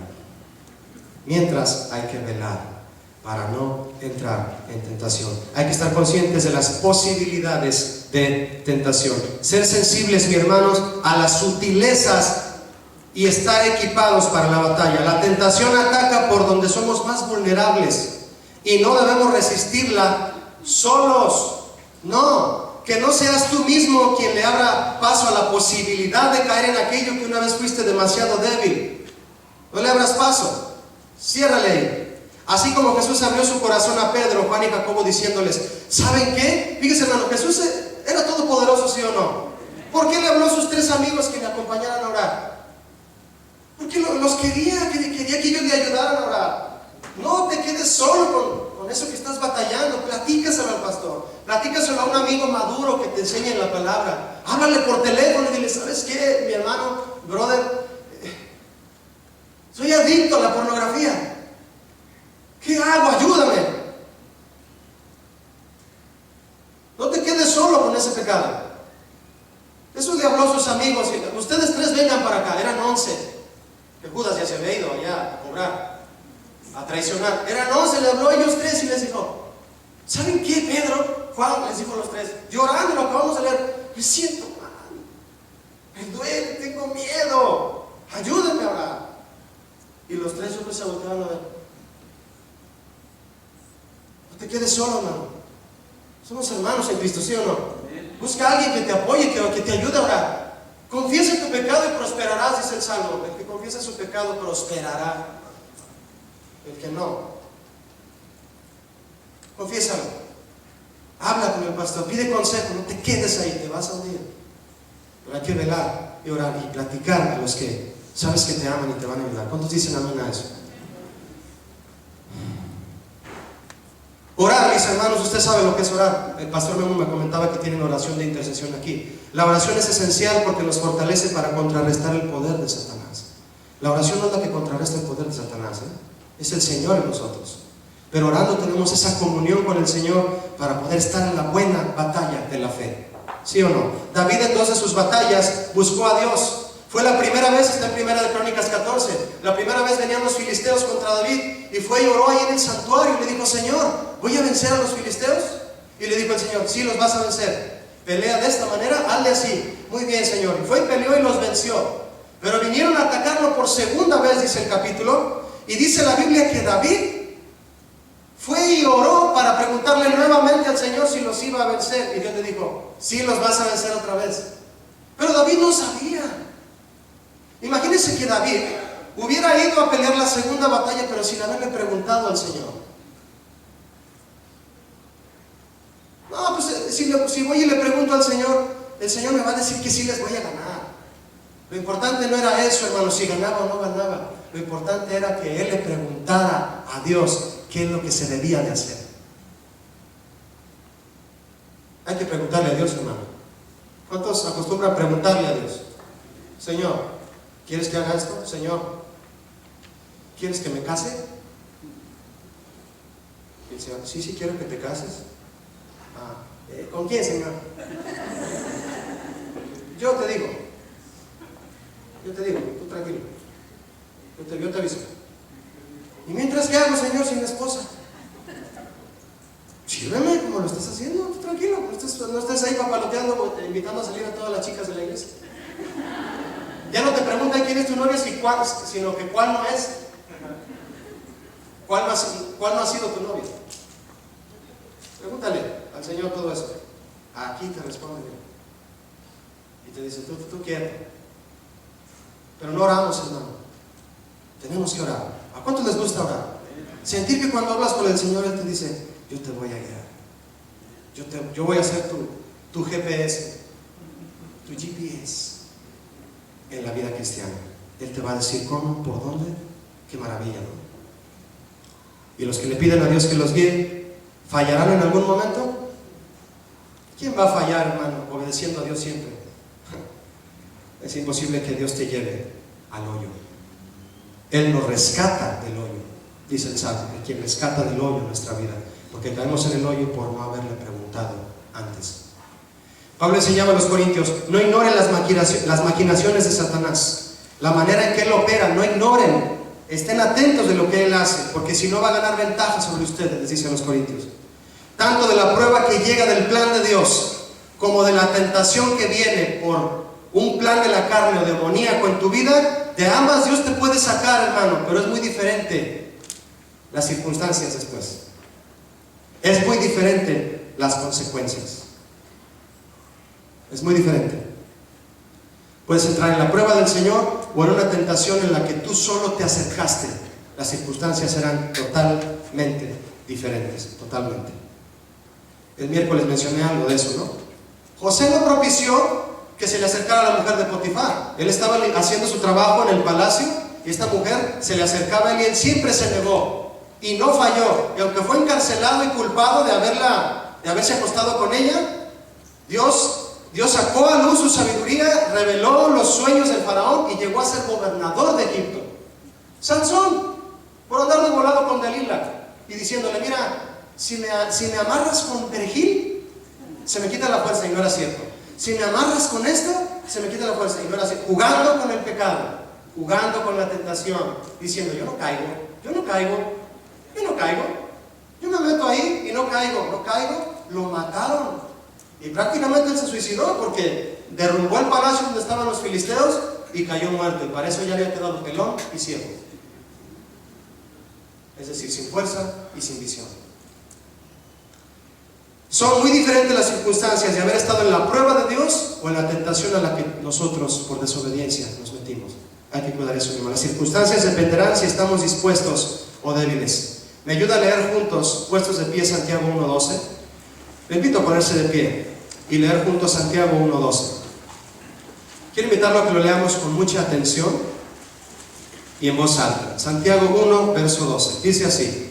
Mientras hay que velar para no entrar en tentación. Hay que estar conscientes de las posibilidades de tentación. Ser sensibles, mis hermanos, a las sutilezas y estar equipados para la batalla. La tentación ataca por donde somos más vulnerables y no debemos resistirla solos. No, que no seas tú mismo quien le abra paso a la posibilidad de caer en aquello que una vez fuiste demasiado débil. No le abras paso. Ciérrale ahí. Así como Jesús abrió su corazón a Pedro, Juan y Jacobo diciéndoles, ¿saben qué? Fíjense, hermano, Jesús era todopoderoso, ¿sí o no? ¿Por qué le habló a sus 3 amigos que le acompañaran a orar? Porque los quería que ellos le ayudaran a orar. No te quedes solo con eso que estás batallando. Platícaselo al pastor, platícaselo a un amigo maduro que te enseñe la palabra. Háblale por teléfono y dile, ¿sabes qué, mi hermano, brother? Soy adicto a la pornografía. ¿Qué hago? Ayúdame. No te quedes solo con ese pecado. Eso le habló a sus amigos. Ustedes 3 vengan para acá. Eran 11. Que Judas ya se había ido allá a cobrar, a traicionar. Eran 11, le habló a ellos 3 y les dijo, ¿saben qué, Pedro? Juan les dijo a los 3, llorando lo acabamos de leer, me siento mal, me duele, tengo miedo, ayúdenme a orar. Y los 3 hombres se voltearon a ver, quedes solo, hermano. Somos hermanos en Cristo, ¿sí o no? Busca a alguien que te apoye, que te ayude a orar. Confiesa tu pecado y prosperarás, dice el Salmo. El que confiesa su pecado prosperará. El que no, confiésalo. Habla con el pastor, pide consejo, no te quedes ahí, te vas a hundir. Pero hay que velar y orar y platicar a los que sabes que te aman y te van a ayudar. ¿Cuántos dicen amén a eso? Orar, mis hermanos, usted sabe lo que es orar. El pastor Memo me comentaba que tienen oración de intercesión aquí. La oración es esencial porque nos fortalece para contrarrestar el poder de Satanás. La oración no es la que contrarresta el poder de Satanás, es el Señor en nosotros. Pero orando tenemos esa comunión con el Señor para poder estar en la buena batalla de la fe. ¿Sí o no? David en 2 de sus batallas buscó a Dios. Fue la primera vez, está en Primera de Crónicas 14, la primera vez venían los filisteos contra David y fue y oró ahí en el santuario y le dijo: Señor, ¿voy a vencer a los filisteos? Y le dijo el Señor: sí, los vas a vencer. Pelea de esta manera, hazle así. Muy bien, Señor. Y fue y peleó y los venció. Pero vinieron a atacarlo por segunda vez, dice el capítulo, y dice la Biblia que David fue y oró para preguntarle nuevamente al Señor si los iba a vencer. Y Dios le dijo: sí, los vas a vencer otra vez. Pero David no sabía. Imagínense que David hubiera ido a pelear la segunda batalla, pero sin haberle preguntado al Señor. No, pues si voy y le pregunto al Señor, el Señor me va a decir que sí les voy a ganar. Lo importante no era eso, hermano, si ganaba o no ganaba. Lo importante era que él le preguntara a Dios qué es lo que se debía de hacer. Hay que preguntarle a Dios, hermano. ¿Cuántos acostumbran preguntarle a Dios? Señor, ¿quieres que haga esto? Señor, ¿quieres que me case? Y el Señor: sí, quiero que te cases. ¿Con quién, Señor? Yo te digo, tú tranquilo. Yo te aviso. ¿Y mientras qué hago, Señor, sin esposa? Sírveme como lo estás haciendo, tú tranquilo. No estés ahí papaloteando, invitando a salir a todas las chicas de la iglesia. Ya no te preguntan quién es tu novia, sino que cuál no es. ¿Cuál no ha sido tu novia? Pregúntale al Señor todo eso. Aquí te responde bien. Y te dice: tú quieres. Pero no oramos, hermano. Tenemos que orar. ¿A cuántos les gusta orar? Sentir que cuando hablas con el Señor, Él te dice: yo te voy a guiar. Yo voy a ser tu GPS, tu GPS en la vida cristiana. Él te va a decir cómo, por dónde. Qué maravilla, ¿no? Y los que le piden a Dios que los guíe, ¿fallarán en algún momento? ¿Quién va a fallar, hermano, obedeciendo a Dios siempre? Es imposible que Dios te lleve al hoyo. Él nos rescata del hoyo, dice el Salmo, quien rescata del hoyo nuestra vida, porque caemos en el hoyo por no haberle preguntado antes. Pablo enseñaba a los corintios: no ignoren las maquinaciones de Satanás, la manera en que él opera. No ignoren, estén atentos de lo que él hace, porque si no va a ganar ventaja sobre ustedes, les dice a los corintios. Tanto de la prueba que llega del plan de Dios, como de la tentación que viene por un plan de la carne o demoníaco en tu vida, de ambas Dios te puede sacar, hermano, pero es muy diferente las circunstancias después. Es muy diferente las consecuencias. Es muy diferente. Puedes entrar en la prueba del Señor o en una tentación en la que tú solo te acercaste. Las circunstancias serán totalmente diferentes, totalmente. El miércoles mencioné algo de eso, ¿no? José no propició que se le acercara la mujer de Potifar. Él estaba haciendo su trabajo en el palacio y esta mujer se le acercaba a él y él siempre se negó y no falló. Y aunque fue encarcelado y culpado de haberse acostado con ella, Dios sacó a luz su sabiduría, reveló los sueños del faraón y llegó a ser gobernador de Egipto. Sansón, por andar de volado con Dalila y diciéndole: mira, si me amarras con perejil, se me quita la fuerza. Y no era cierto. Si me amarras con esto, se me quita la fuerza. Y no era cierto. Jugando con el pecado, jugando con la tentación, diciendo: yo no caigo, yo me meto ahí y no caigo. Lo mataron. Y prácticamente él se suicidó porque derrumbó el palacio donde estaban los filisteos y cayó muerto. Y para eso ya había quedado pelón y ciego. Es decir, sin fuerza y sin visión. Son muy diferentes las circunstancias de haber estado en la prueba de Dios o en la tentación a la que nosotros por desobediencia nos metimos. Hay que cuidar eso mismo. Las circunstancias dependerán si estamos dispuestos o débiles. ¿Me ayuda a leer juntos, puestos de pie, Santiago 1:12? Le invito a ponerse de pie y leer juntos Santiago 1:12. Quiero invitarlo a que lo leamos con mucha atención y en voz alta. Santiago 1, verso 12. Dice así.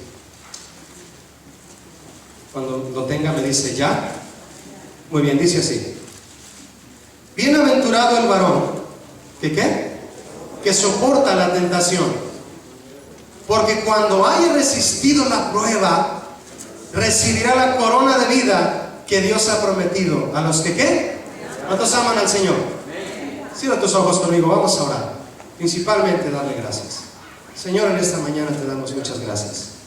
Cuando lo tenga me dice ya. Muy bien, dice así. Bienaventurado el varón que ¿qué? Que soporta la tentación, porque cuando haya resistido la prueba, recibirá la corona de vida que Dios ha prometido a los que ¿qué? ¿Cuántos aman al Señor? Cierra tus ojos conmigo, vamos a orar. Principalmente darle gracias. Señor, en esta mañana te damos muchas gracias.